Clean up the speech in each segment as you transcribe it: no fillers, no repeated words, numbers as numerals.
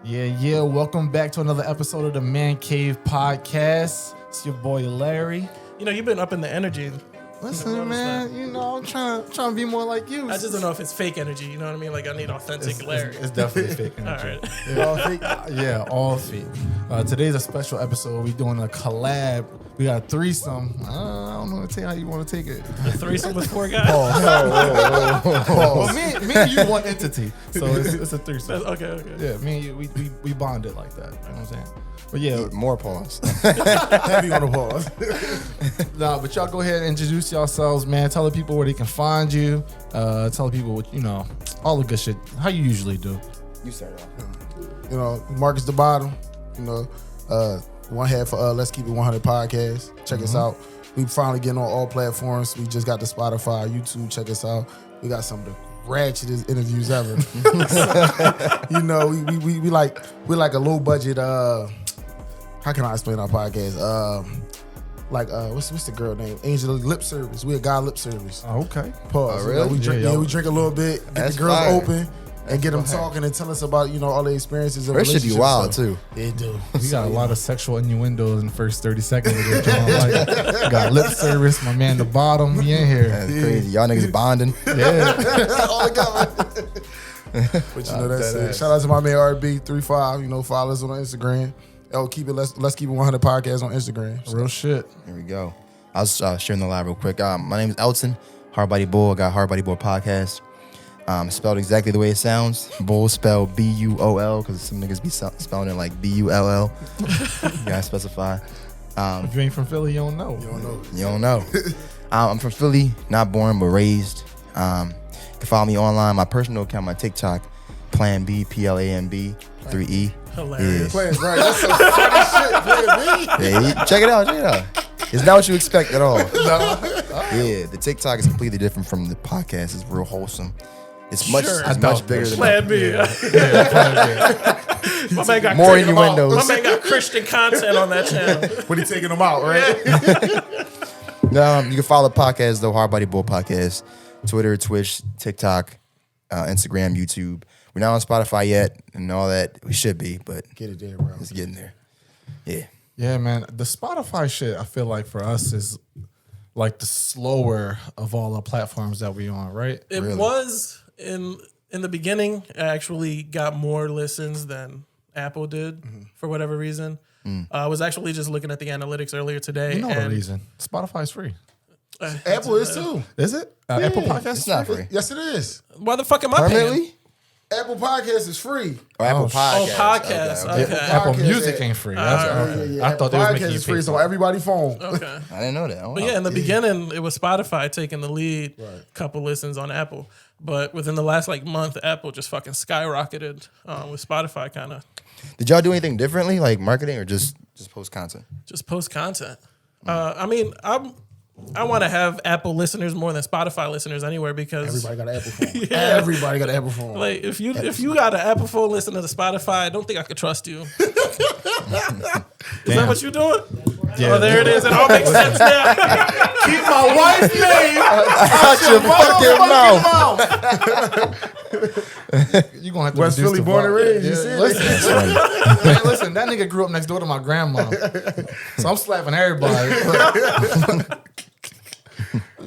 Yeah. Welcome back to another episode of the Mancave Podcast. It's your boy Larry. You know, you've been up in the energy. Listen, man, you know, I'm trying to be more like you. I just don't know if it's fake energy. You know what I mean? Like, I need authentic Larry. It's definitely fake energy. All right. Yeah, all fake. Yeah, all fake. Today's a special episode. We're doing a collab. We got a threesome. I don't know how you want to take it. A threesome with four guys? Well, me and you one entity. So it's a threesome. Okay. Yeah, me and you, we bonded like that. You know what I'm saying? But yeah, more pause. heavy on the pause. Nah, but y'all go ahead and introduce yourselves, man. Tell the people where they can find you. Tell the people what, you know, all the good shit. How you usually do. You start off. You know, Marcus the Bottom. You know, one half for Let's Keep It 100 Podcast. Check us out. We finally getting on all platforms. We just got the Spotify, YouTube. Check us out. We got some of the ratchetest interviews ever. You know, we like a low budget. How can I explain our podcast? What's the girl name? Angel Lip Service. We a guy lip service. Oh, okay. Pause. Oh, really? We drink. Yeah, we drink a little bit. Get That's the girls fire. open. And get them talking and tell us about, you know, all the experiences of That should be relationships. wild, So, too. They do. We got a lot of sexual innuendos in the first 30 seconds of this joint. Like, got lip service, my man the bottom. We in here. That's crazy. Y'all niggas bonding. Yeah. All together. But you know, that's it. Shout out to my man RB35. You know, follow us on Instagram. Let's keep it 100 Podcast on Instagram. Real shit. Here we go. I was sharing the live real quick. My name is Elton, Hard Body Boul. I got Hard Body Boul Podcast. Spelled exactly the way it sounds. Boul spelled B-U-O-L because some niggas be spelling it like B-U-L-L. You gotta specify. If you ain't from Philly, you don't know. You don't know. I'm from Philly, not born but raised. You can follow me online. My personal account, my TikTok, Plan B, P-L-A-N-B, 3E. Hilarious. Playing right. That's some funny shit. Playing me. Yeah, check it out. It's not what you expect at all. Yeah, the TikTok is completely different from the podcast. It's real wholesome. It's much, Sure. it's much bigger than Plan B. Yeah, My man got More Christian- innuendos. My man got Christian content on that channel. When he taking them out, right? You can follow the podcast though, Hard Body Boul Podcast, Twitter, Twitch, TikTok, Instagram, YouTube. We're not on Spotify yet and all that. We should be, but Get it there, bro. it's getting there. Yeah. Yeah, man. The Spotify shit, I feel like for us is like the slower of all the platforms that we on, right? It was in the beginning. I actually got more listens than Apple did for whatever reason. I was actually just looking at the analytics earlier today. You know the and reason. Spotify's free. Apple is too. Is it? Apple Podcast? It's not free. Yes, it is. Why the fuck am I paying? Permanently? Apple Podcast is free. Or Apple Podcast. Podcast. Okay. Apple Podcast Music at- ain't free. That's okay. I Apple thought they was Podcast making you is free. pay So for it. everybody phone. Okay. I didn't know that. Oh, But wow. yeah, in the beginning, it was Spotify taking the lead, couple listens on Apple. But within the last month, Apple just fucking skyrocketed with Spotify kind of Did y'all do anything differently, like marketing, or just post content? just post content. I mean, I want to have Apple listeners more than Spotify listeners anywhere because Everybody got an Apple phone. Everybody got an Apple phone. like if you got an Apple phone listening to Spotify, I don't think I could trust you. Is that what you're doing? Yeah. Oh, there it is. It all makes sense now. Keep my wife's name Out your fucking mouth. You're going to have to West reduce Philly the born and volume. raised. You see it? Listen, listen, that nigga grew up next door to my grandma. So I'm slapping everybody.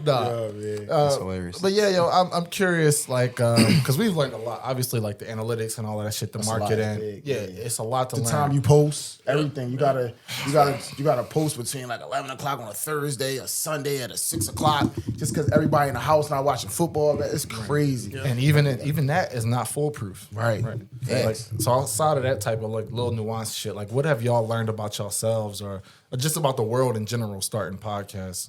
Nah. That's hilarious. But yeah, yo, I'm curious, like, because we've learned a lot. Obviously, like the analytics and all of that shit, the a lot. marketing. Big, Yeah, it's a lot to The learn. time you post, everything. You gotta post between like 11 o'clock on a Thursday, a Sunday at 6 o'clock, just because everybody in the house not watching football. Man, it's crazy. and even that is not foolproof. Right. Yeah. Like, so outside of that type of like little nuanced shit, like what have y'all learned about yourselves or just about the world in general starting podcasts?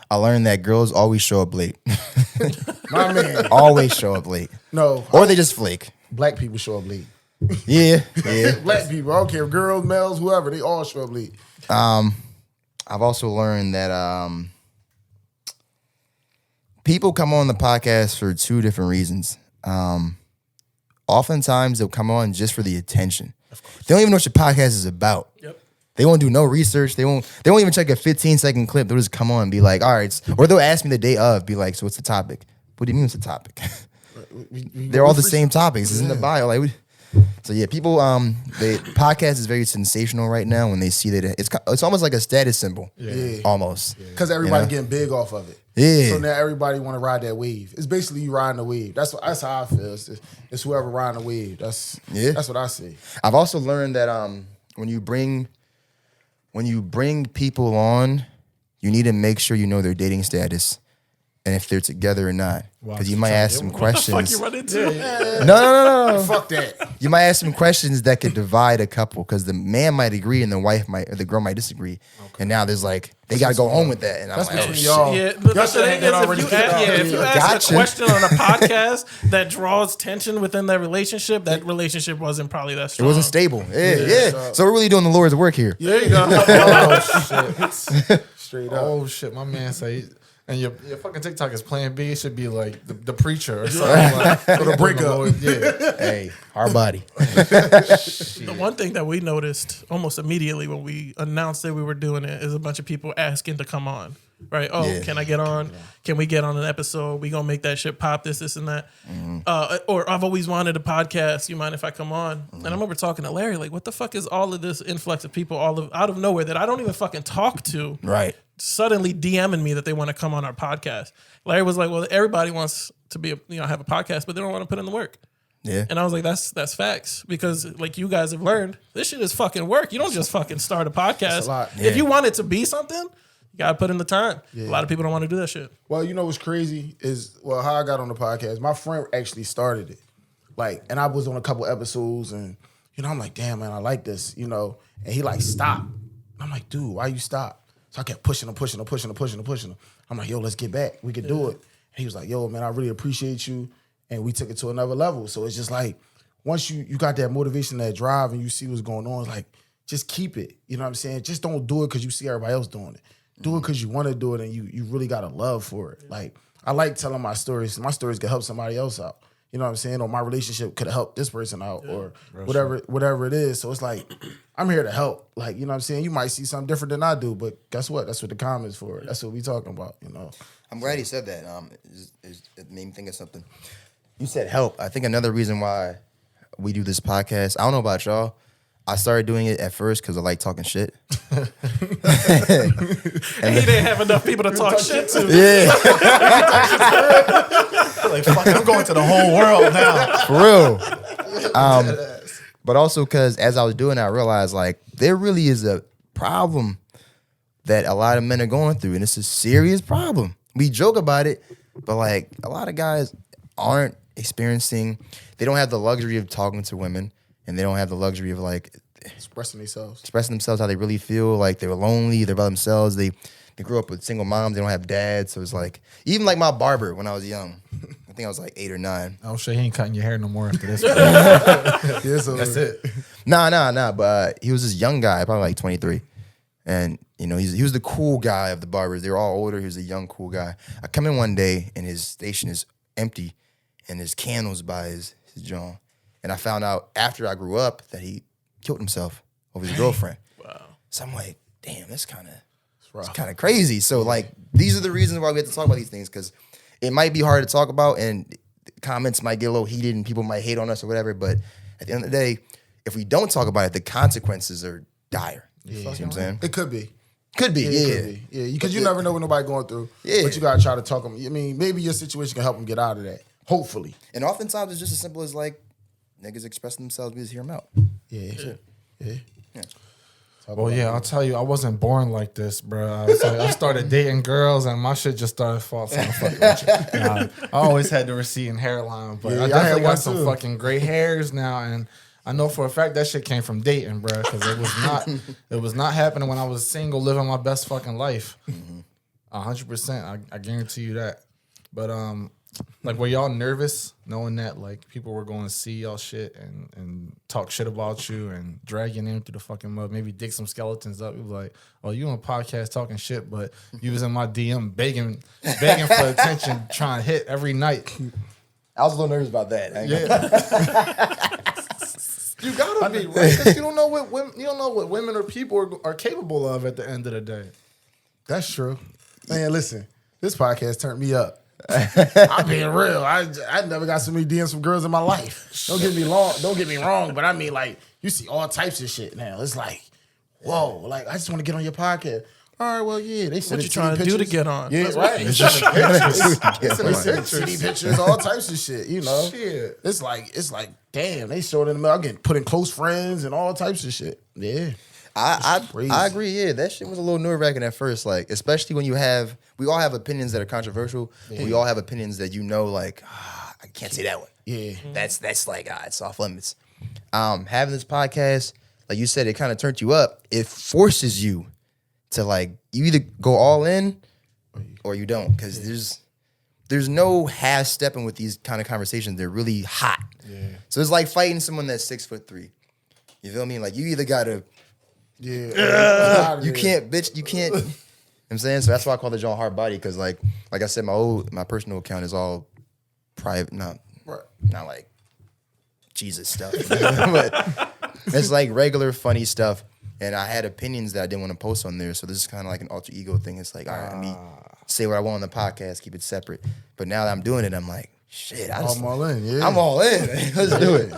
I learned that girls always show up late. My man. Always show up late. No, Or they just flake. black people show up late. Yeah. Black people, I don't care, girls, males, whoever, they all show up late. I've also learned that people come on the podcast for two different reasons. Oftentimes they'll come on just for the attention. They don't even know what your podcast is about. Yep. They won't do no research. They won't even check a 15-second clip. They'll just come on and be like, all right. Or they'll ask me the day of, be like, so what's the topic? What do you mean what's the topic? They're all the same topics. It's in the bio. Like, So yeah, people, the podcast is very sensational right now when they see that it's almost like a status symbol. Yeah. Almost. Because everybody getting big off of it. Yeah. So now everybody want to ride that wave. It's basically you riding the wave. That's how I feel. It's whoever riding the wave. That's what I see. I've also learned that when you bring people on, you need to make sure you know their dating status and if they're together or not. Because you might ask some questions. What the fuck you run into? No. Fuck that. You might ask some questions that could divide a couple because the man might agree and the girl might disagree. Okay. And now there's like, they got to go home with that. And I'm That's like, between y'all. Yeah, but Y'all the should thing have is, already if you ask Gotcha. a question on a podcast that draws tension within that relationship wasn't probably that it strong. wasn't stable. Yeah. So we're really doing the Lord's work here. There you go. Oh, shit. Straight up. Oh shit, my man say, and your fucking TikTok is Plan B. It should be like the preacher or something. Like, Or the breakup. Yeah. Hey, hard body. The one thing that we noticed almost immediately when we announced that we were doing it is a bunch of people asking to come on. Right? Oh, Yeah. can I get on? Can we get on an episode? We gonna make that shit pop, this and that. Or I've always wanted a podcast. You mind if I come on? And I remember talking to Larry, like, what the fuck is all of this influx of people out of nowhere that I don't even fucking talk to? Right. Suddenly DMing me that they want to come on our podcast. Larry was like, well, everybody wants to be have a podcast, but they don't want to put in the work. Yeah. And I was like, that's facts. Because like you guys have learned, this shit is fucking work. You don't just fucking start a podcast. That's a lot. If you want it to be something, you gotta put in the time. A lot of people don't want to do that shit. Well, you know what's crazy is, how I got on the podcast. My friend actually started it. Like, and I was on a couple episodes and, I'm like, damn, man, I like this, and he like, stop. And I'm like, dude, why you stop? So I kept pushing him. I'm like, yo, let's get back. We could do it. And he was like, yo, man, I really appreciate you. And we took it to another level. So it's just like, once you got that motivation, that drive, and you see what's going on, it's like, just keep it. You know what I'm saying? Just don't do it because you see everybody else doing it. Do it because you want to do it and you really got a love for it. Like, I like telling my stories. My stories could help somebody else out. You know what I'm saying? Or my relationship could have helped this person out or whatever it is. So it's like, I'm here to help. Like, you know what I'm saying? You might see something different than I do, but guess what? That's what the comments for. That's what we talking about, I'm glad he said that. It made me think of something. You said help. I think another reason why we do this podcast, I don't know about y'all, I started doing it at first because I like talking shit. And he didn't have enough people to talk shit to. Yeah. Like, fuck, I'm going to the whole world now. For real. But also because as I was doing it, I realized like there really is a problem that a lot of men are going through, and it's a serious problem. We joke about it, but like a lot of guys aren't experiencing, they don't have the luxury of talking to women, and they don't have the luxury of like expressing themselves how they really feel. Like they're lonely, they're by themselves. They grew up with single moms, they don't have dads. So it's like, even like my barber when I was young, I think I was like 8 or 9. Oh shit, he ain't cutting your hair no more after this. That's it. Nah, but he was this young guy, probably like 23. And, he was the cool guy of the barbers. They were all older. He was a young, cool guy. I come in one day and his station is empty and there's candles by his joint. And I found out after I grew up that he killed himself over his girlfriend. Wow. So I'm like, damn, that's kind of crazy. So like, these are the reasons why we have to talk about these things, because it might be hard to talk about and comments might get a little heated and people might hate on us or whatever. But at the end of the day, if we don't talk about it, the consequences are dire. You know what I'm saying? It could be. Could be, Yeah, because you never know what nobody going through. Yeah. But you got to try to talk them. I mean, maybe your situation can help them get out of that. Hopefully. And oftentimes it's just as simple as like, niggas expressing themselves, we just hear them out. Yeah. Well, yeah, I'll tell you, I wasn't born like this, bro. I started dating girls, and my shit just started falling. I always had the receding hairline, but I definitely got some fucking gray hairs now, and I know for a fact that shit came from dating, bro, because it was not happening when I was single, living my best fucking life. 100%, I guarantee you that. But like, were y'all nervous knowing that like people were going to see y'all shit and talk shit about you and drag your name through the fucking mud, maybe dig some skeletons up? It was like, oh, you on a podcast talking shit, but you was in my DM begging for attention, trying to hit every night. I was a little nervous about that. You gotta be, right? Because you don't know what women or people are capable of at the end of the day. That's true. Man, listen, this podcast turned me up. I'm being real. I never got so many DMs from girls in my life. Don't get me wrong, but I mean, like, you see all types of shit now. It's like, whoa, like, I just want to get on your podcast. All right, well, yeah, they said What you trying to do to get on? Yeah, right. They send city pictures, all types of shit. You know, Shit. It's like, damn, they showed in the mail. I'm getting put in close friends and all types of shit. Yeah. I agree. Yeah, that shit was a little nerve-wracking at first, like, especially when we all have opinions that are controversial. Yeah. We all have opinions that like, I can't say that one. Yeah, that's like, it's off limits. Having this podcast, like you said, it kind of turned you up. It forces you to, like, you either go all in or you don't, because there's no half stepping with these kind of conversations. They're really hot. Yeah. So it's like fighting someone that's 6'3". You feel me? Like, you either gotta. Yeah, you can't, bitch. You can't. You know what I'm saying, so that's why I call the joint Hard Body, because like I said, my personal account is all private, not like Jesus stuff, but it's like regular funny stuff. And I had opinions that I didn't want to post on there, so this is kind of like an alter ego thing. It's like, all right, let me say what I want on the podcast, keep it separate. But now that I'm doing it, I'm like, shit, I'm all in. Yeah, I'm all in. Let's do it.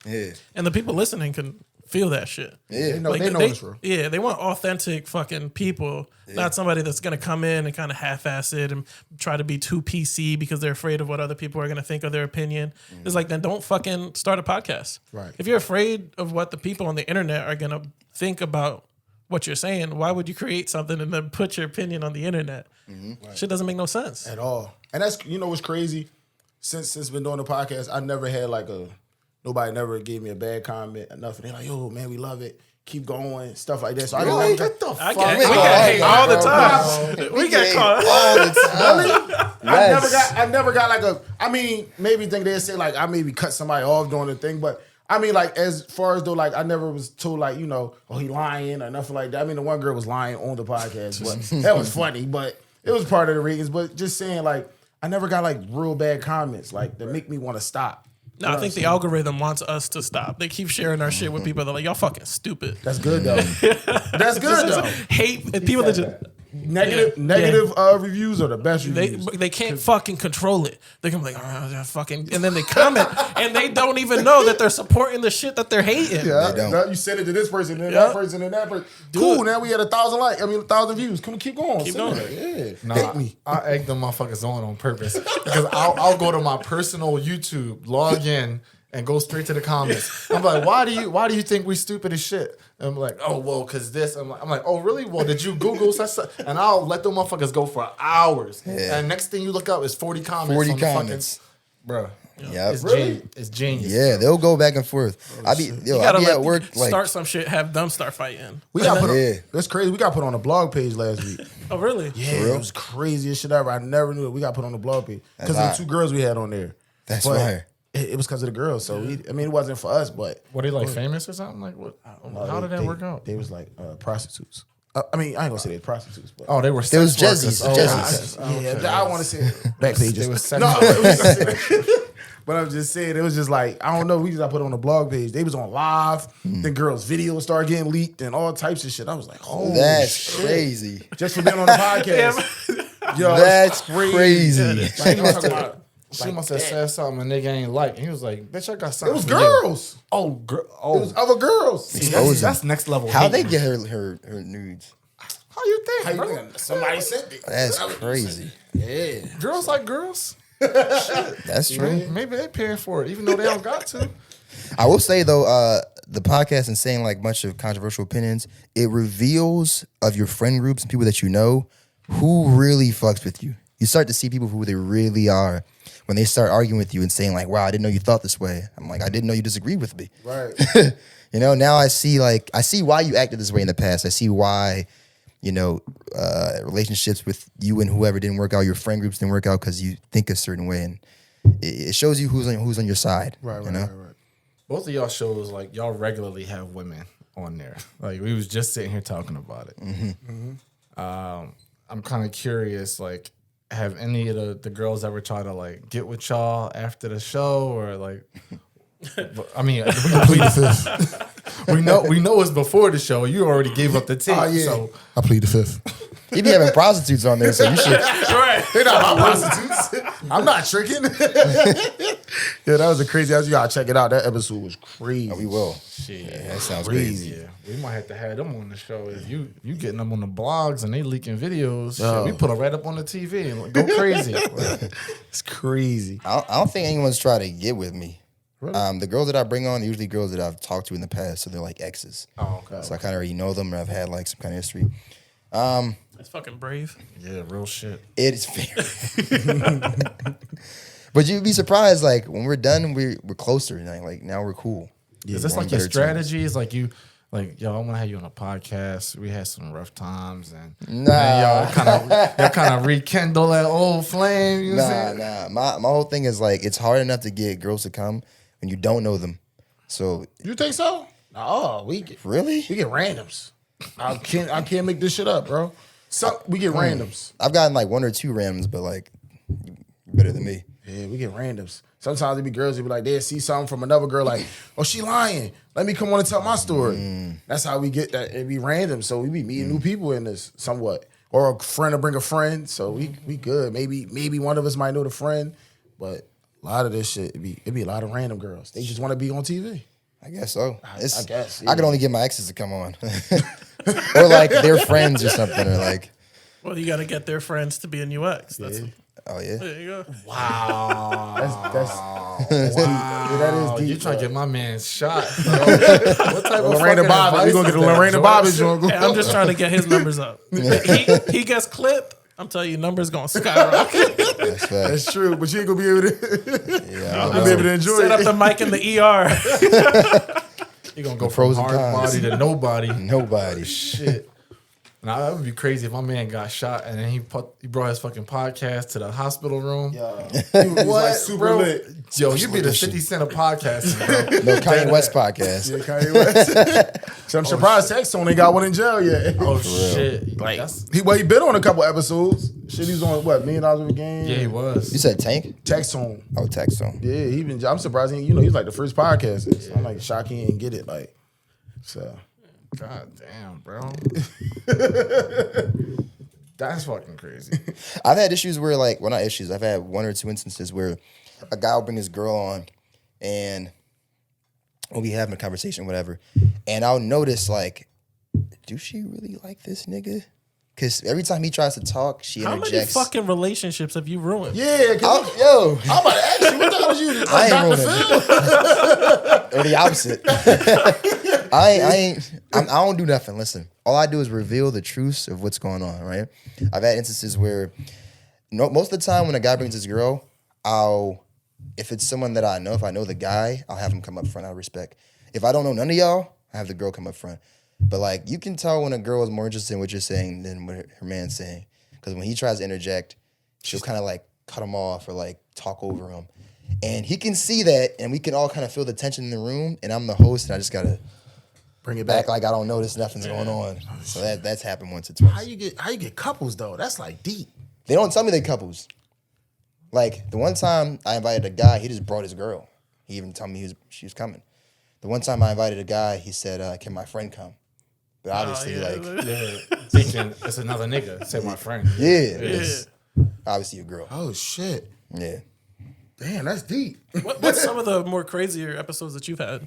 Yeah, and the people listening can feel that shit. Yeah, they know it's real. Yeah, they want authentic fucking people, not somebody that's gonna come in and kind of half-ass it and try to be too PC because they're afraid of what other people are gonna think of their opinion. It's like, then don't fucking start a podcast. Right. If you're afraid of what the people on the internet are gonna think about what you're saying, why would you create something and then put your opinion on the internet? Right. Shit doesn't make no sense at all. And that's, you know what's crazy? Since been doing the podcast, I never had like nobody never gave me a bad comment or nothing. They're like, yo, man, we love it. Keep going, stuff like that. So Really? Get the fuck? We got hate all the time. We got caught all the time. Yes. I never got like I mean, maybe think they'd say like I maybe cut somebody off doing the thing, but I mean, like, as far as though, like, I never was told, like, you know, oh, he lying or nothing like that. I mean, the one girl was lying on the podcast, but that was funny, but it was part of the reasons. But just saying, like, I never got, like, real bad comments, like, that make me want to stop. No, I think the algorithm wants us to stop. They keep sharing our shit with people that are like, y'all fucking stupid. That's good, though. That's good, though. Hate people that just... Negative reviews are the best reviews. They can't fucking control it. They can be like, fucking, and then they comment, and they don't even know that they're supporting the shit that they're hating. Yeah, now you send it to this person, and that person, and that person. Cool. Now we had 1,000 views. Come on, keep going. Keep going. Yeah. Nah, I egg them motherfuckers on purpose because I'll go to my personal YouTube, log in, and go straight to the comments. I'm like, why do you think we stupid as shit? And I'm like, oh, well, because this. I'm like, oh, really? Well, did you Google such? And I'll let them motherfuckers go for hours. Yeah. And next thing you look up is 40 comments. 40 comments. Bro. Yeah, it's genius. Yeah, they'll go back and forth. I'll be at work. Start some shit, have them start fighting. That's crazy. We got put on a blog page last week. Oh, really? Yeah, it was craziest shit ever. I never knew it. We got put on the blog page because of the two girls we had on there. That's right. It was because of the girls. So it wasn't for us, but were they like famous or something? Like what? How did that work out? They was like prostitutes. I mean, I ain't gonna say they're prostitutes, but they were. It was Jezzies. I want to say back pages. They was but I'm just saying, it was just like, I don't know. We just got put on the blog page. They was on live. Then girls' videos started getting leaked and all types of shit. I was like, oh, that's crazy. Just for being on the podcast. Yo, that's crazy. She must have said something a nigga ain't like. And he was like, bitch, I got something. It was girls. It was other girls. That's next level. How they get her nudes? How you think? Somebody sent it. That's crazy. Yeah. Girls like girls. That's true. Maybe they're paying for it, even though they don't got to. I will say, though, the podcast and saying like bunch of controversial opinions, it reveals of your friend groups and people that you know who really fucks with you. You start to see people who they really are when they start arguing with you and saying like, wow, I didn't know you thought this way. I'm like, I didn't know you disagreed with me. Right. You know, now I see why you acted this way in the past. I see why, you know, relationships with you and whoever didn't work out, your friend groups didn't work out because you think a certain way. And it shows you who's on your side. Right. Both of y'all shows, like, y'all regularly have women on there. Like, we was just sitting here talking about it. I'm kind of curious, like, have any of the girls ever tried to, like, get with y'all after the show or, like... I mean, we plead the fifth. we know it's before the show. You already gave up the tape. So I plead the fifth. He be having prostitutes on there, so you should. Right. They're not my prostitutes. I'm not tricking. Yeah, that was a crazy. You gotta check it out. That episode was crazy. Oh, we will. Shit. Yeah, that sounds crazy. Yeah, we might have to have them on the show. If you getting them on the blogs and they leaking videos, shit, we put them right up on the TV and go crazy. It's crazy. I don't think anyone's tried to get with me. Really? The girls that I bring on are usually girls that I've talked to in the past, so they're like exes. Oh, okay. So I kind of already know them, or I've had like some kind of history. That's fucking brave. Yeah, real shit. It is fair. But you'd be surprised, like, when we're done, we're closer. Like now we're cool. Yeah, is this like your strategy? Is like you, like, yo, I want to have you on a podcast. We had some rough times, and Nah. y'all kind of rekindle that old flame. You know what I'm saying? Nah. My whole thing is like, it's hard enough to get girls to come when you don't know them. So You think so? Oh, we get randoms. I can't make this shit up, bro. We get randoms. I've gotten like 1 or 2 randoms, but like, you're better than me. Yeah, we get randoms. Sometimes it be girls that be like, they'll see something from another girl, like, oh, she lying. Let me come on and tell my story. That's how we get that. It be random. So we be meeting new people in this somewhat. Or a friend will bring a friend. So we good. Maybe one of us might know the friend. But a lot of this shit, it be a lot of random girls. They just want to be on TV. I guess so. I guess. I could only get my exes to come on. Or like their friends or something. Or like, Well, you got to get their friends to be in UX. That's oh yeah. There you go. Wow. That's deep. Yeah, that is deep. You trying to get my man shot, bro. What type of Lorena fucking Bobbitt. advice We gonna get is the that, Lorena Joy? Bobbitt joint. Hey, I'm just trying to get his numbers up. He gets clipped. I'm telling you, numbers going to skyrocket. That's facts. That's true, but you ain't gonna be able to. Yeah, I'll be able to enjoy Set up it. the mic in the ER. You gonna go pros from and hard cons. body to nobody. Nobody. Shit. Now that would be crazy if my man got shot and then he brought his fucking podcast to the hospital room. He was like super bro? lit. Yo, you be the 50 Cent of podcasting, bro. No Kanye West podcast. Yeah, Kanye West. So I'm surprised Textone ain't got one in jail yet. Oh shit! Like That's, he been on a couple episodes. Shit, he was on what $1 million of a game. yeah, he was. You said Tank? Textone. Oh, Textone. Yeah, he been. I'm surprised. He's like the first podcaster. So I'm like shocked he didn't get it. Like, so God damn, bro. That's fucking crazy. I've had issues where like, well, not issues. I've had 1 or 2 instances where a guy will bring his girl on and we'll be having a conversation, whatever. And I'll notice like, do she really like this nigga? Because every time he tries to talk, she How interjects. many fucking relationships have you ruined? yeah, Yo, I'm about to ask you what the hell is you? I ain't Dr. ruining it. Or the opposite. I don't do nothing. Listen, all I do is reveal the truth of what's going on, right? I've had instances where most of the time when a guy brings his girl, if it's someone that I know, if I know the guy, I'll have him come up front out of respect. If I don't know none of y'all, I have the girl come up front. But like, you can tell when a girl is more interested in what you're saying than what her man's saying. Because when he tries to interject, she'll kind of like cut him off or like talk over him. And he can see that, and we can all kind of feel the tension in the room. And I'm the host, and I just gotta Bring it back. act like I don't notice nothing's going on. So that's happened once or twice. How you get couples though? That's like deep. They don't tell me they couples. Like the one time I invited a guy, he just brought his girl. He even told me she was coming. The one time I invited a guy, he said, "Can my friend come?" But obviously, Thinking it's another nigga. Say my friend. it's obviously a girl. Oh shit. Yeah. Damn, that's deep. What's some of the more crazier episodes that you've had?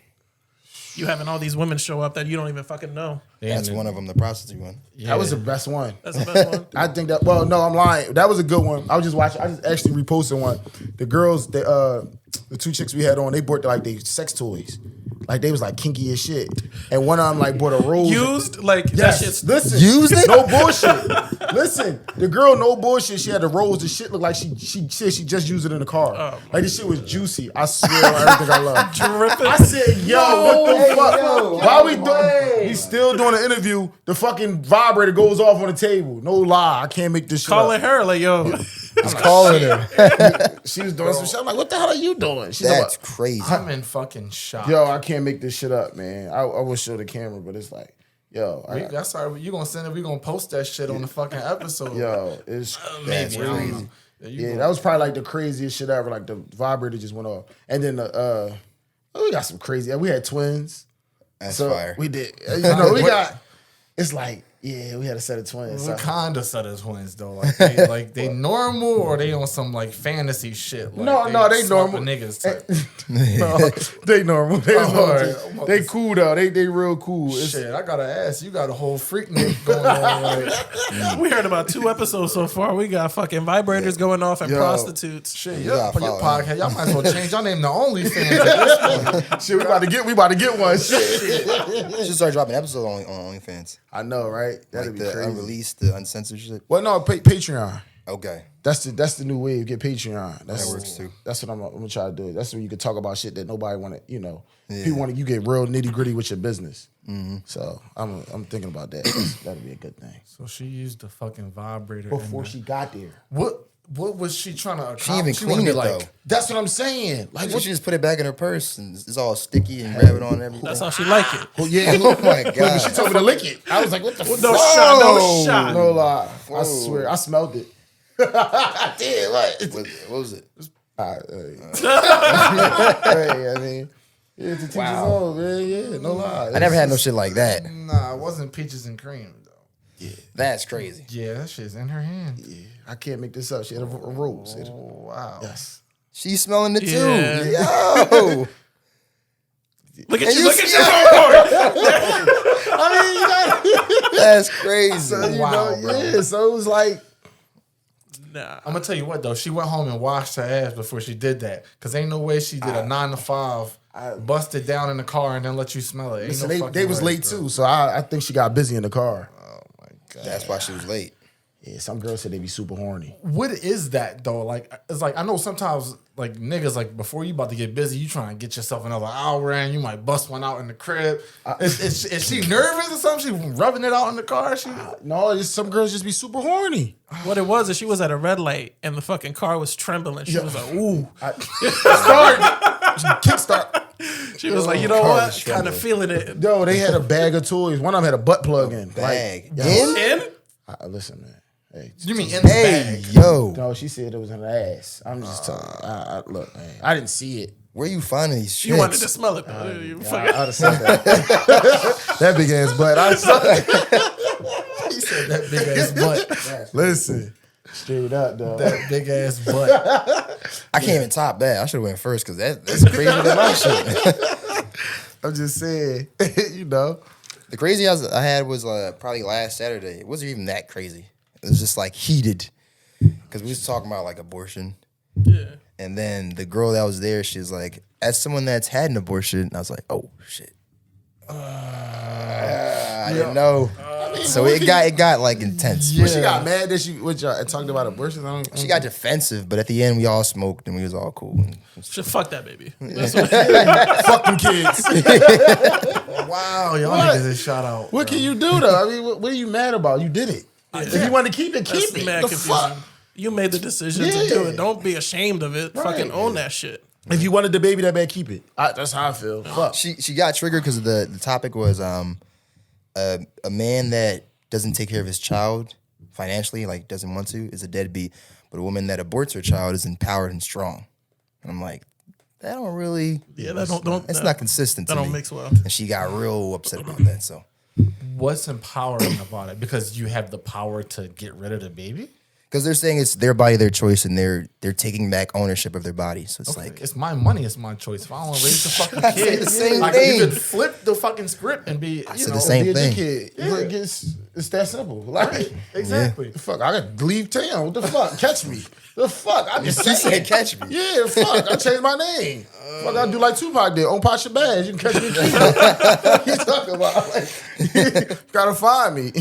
You having all these women show up that you don't even fucking know. That's one of them, the prostitute one. Yeah. That was the best one. That's the best one. I think that. Well, no, I'm lying. That was a good one. I was just watching. I just actually reposted one. The girls, the 2 chicks we had on, they bought like they sex toys. Like they was like kinky as shit. And one of them like bought a rose. Used like Yes. that shit's Listen. Used it? No bullshit. Listen. The girl, no bullshit. She had the rose. The shit looked like she said she just used it in the car. Like this shit was juicy. I swear on everything I love. dripping. I said, yo, what the fuck? yo, Why we doing? We still doing an interview. The fucking vibrator goes off on the table. No lie. I can't make this shit Calling up. her like, yo, Just calling her. She was doing some shit. I'm like, what the hell are you doing? She's That's like, crazy. I'm in fucking shock. yo, I can't make this shit up, man. I will show the camera, but it's like, yo, That's all right. You gonna send it? We gonna post that shit on the fucking episode. yo, it's Maybe. I don't crazy. know. Yeah, that was probably like the craziest shit ever. Like the vibrator just went off, and then we got some crazy. We had twins. That's So fire. we did. You know, we got. It's like, Yeah, we had a set of twins. What So. kind of set of twins though? Like they normal or they on some like fantasy shit? Like, No, they normal. Niggas type. No, they normal. Alright. They cool though. They real cool. Shit, I gotta ask. You got a whole freak nigga going on. Like, We heard about 2 episodes so far. We got fucking vibrators going off and prostitutes. shit, You your gotta follow podcast. Y'all might as well change your name to OnlyFans at this point. Shit, we about to get one. Shit. You should start dropping episodes on OnlyFans. I know, right? That'd Like be the crazy. unreleased, the uncensored shit. Well, no, Patreon. Okay. That's the new wave. Get Patreon. That works too. That's what I'm gonna try to do. That's where you can talk about shit that nobody want to. People want to. You get real nitty gritty with your business. Mm-hmm. So I'm thinking about that. That'd be a good thing. So she used the fucking vibrator Before she got there, What was she trying to She didn't accomplish? even clean it though. that's what I'm saying. Like, She just put it back in her purse and it's all sticky and grab it on everything. That's how she like it. well, yeah. Oh my When god. she told me to lick it, I was like, "What the fuck?" No shot, no shot. No lie. I swear, I smelled it. I did. What? What was it? Hey, I mean, yeah, to teach us all, man. Yeah, no lie. I never had no shit like that. Nah, it wasn't peaches and cream though. That's crazy. Yeah, that shit's in her hand. Yeah, I can't make this up. She had a rose. Oh, wow. Yes. She's smelling it too. Yeah. Yo. Look at And you, you look at see- you. I mean, That's crazy. so, you Wow, know, bro. yeah. So it was like, Nah. I'm gonna tell you what though, she went home and washed her ass before she did that. Cause ain't no way she did a 9 to 5, busted down in the car and then let you smell it. Ain't listen, no they fucking was way, late bro. too. So I think she got busy in the car. That's why she was late. Yeah, some girls said they be super horny. What is that though? Like, it's like I know sometimes like niggas like before you about to get busy, you trying to get yourself another hour in. You might bust one out in the crib. Is she nervous or something? She rubbing it out in the car. No, some girls just be super horny. What it was is she was at a red light and the fucking car was trembling. She was like, ooh. Kickstart. She was like, you know car what? was Kind of feeling it. Yo, they had a bag of toys. One of them had a butt plug in. Bag. Like, In? In? listen, man. Hey, You mean in the Hey, bag? yo. no, she said it was in her ass. I'm just telling you. Look, man, I didn't see it. Where you finding these shits? You wanted to smell it, though. You fucking- I'd have said that. That big ass butt. I saw it. He said that big ass butt. Listen, straight up, dog. That big ass butt. I can't even top that. I should have went first because that's crazier than my shit. I'm just saying, you know. The craziest I had was probably last Saturday. It wasn't even that crazy. It was just like heated because we was talking about like abortion. Yeah. And then the girl that was there, she's like, as someone that's had an abortion, and I was like, oh shit. I didn't know. So it got like intense. When she got mad that she talked about abortion. She got defensive, but at the end we all smoked and we was all cool. Shit, fuck that, baby. That's what fucking kids. Wow, y'all What? niggas is shout out. What can you do though? I mean, what are you mad about? You did it. If you want to keep it, keep That's it. mad The confusing. fuck? You made the decision to do it. Don't be ashamed of it. Fucking own that shit. If you wanted the baby, that bad, keep it. That's how I feel. Fuck. She got triggered because the topic was a man that doesn't take care of his child financially, like doesn't want to, is a deadbeat. But a woman that aborts her child is empowered and strong. And I'm like, that don't really. Yeah, that don't. It's not consistent. That to don't me. mix well. And she got real upset about that. So What's empowering about it? Because you have the power to get rid of the baby? because they're saying it's their body, their choice, and they're taking back ownership of their body. So it's like It's my money, it's my choice. If I want to raise the fucking I said kid, the same like thing. you could flip the fucking script and be, you said know, the same Be a thing. kid. Look, it's that simple. Like, exactly. fuck, I got to leave town. What the fuck? Catch me. The fuck? I just she saying. said, catch me. Yeah, fuck. I changed my name. Fuck, I do like Tupac did. On Pot Your Bags. You can catch me. What you talking about? Like, gotta find me.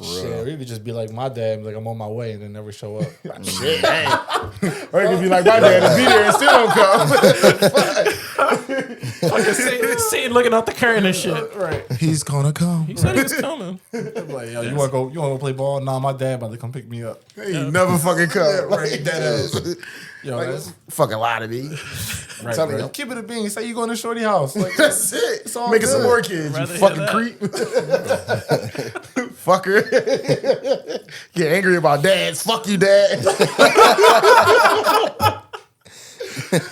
Shit, we could just be like my dad, be like I'm on my way, and then never show up. Shit, dang. Or you could be like my dad and be there and still don't come. Fucking sitting looking out the curtain and shit. Right. He's gonna come. He said he was coming. Like, yo, you want to go play ball? Nah, my dad about to come pick me up. He never fucking come. Right, that is. Yo, Like, that's fucking lie to me. right, tell bro. me. Keep it a bean. Say you going to Shorty house. Like, That's it. It's all Making some good. more kids, Rather you hear fucking that. creep. Fucker. Get angry about dads. Fuck you, dad.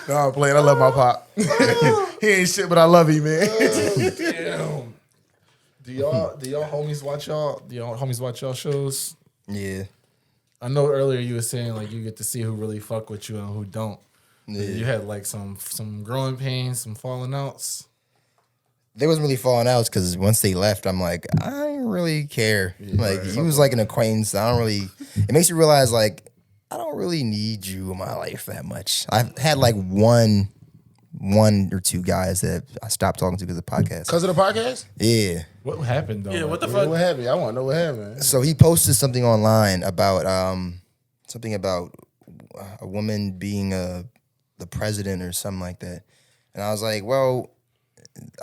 No, I'm playing. I love my pop. He ain't shit, but I love him, man. Damn. Do y'all homies watch y'all shows? Yeah. I know earlier you were saying like you get to see who really fuck with you and who don't. Yeah. You had like some growing pains, some falling outs. There wasn't really falling outs because once they left, I'm like, I don't really care. Like, he was like an acquaintance. It makes you realize, like, I don't really need you in my life that much. I've had like one or two guys that I stopped talking to because of the podcast. Because of the podcast? Yeah. What happened though? Yeah, what the fuck? What happened? I want to know what happened. So he posted something online about something about a woman being the president or something like that. And I was like, well,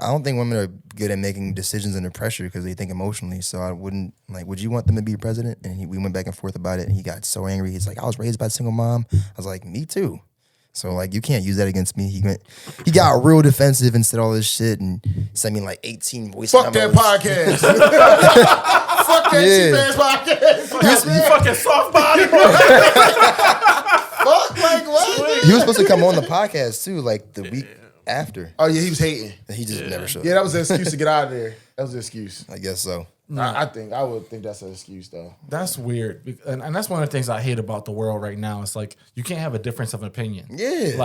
I don't think women are good at making decisions under pressure because they think emotionally. So I wouldn't, like, would you want them to be president? And we went back and forth about it, and he got so angry. He's like, I was raised by a single mom. I was like, me too. So, like, you can't use that against me. He got real defensive and said all this shit and sent me like 18 voice Fuck memos. that podcast. Fuck that cheap ass podcast. You fucking soft body, bro. Fuck, like what? He was supposed to come on the podcast too, like the week after. Oh yeah, he was hating. He just never showed Yeah, up. that was an excuse to get out of there. That was an excuse. I guess so. I would think that's an excuse though. That's weird, and that's one of the things I hate about the world right now. It's like you can't have a difference of opinion. Yeah.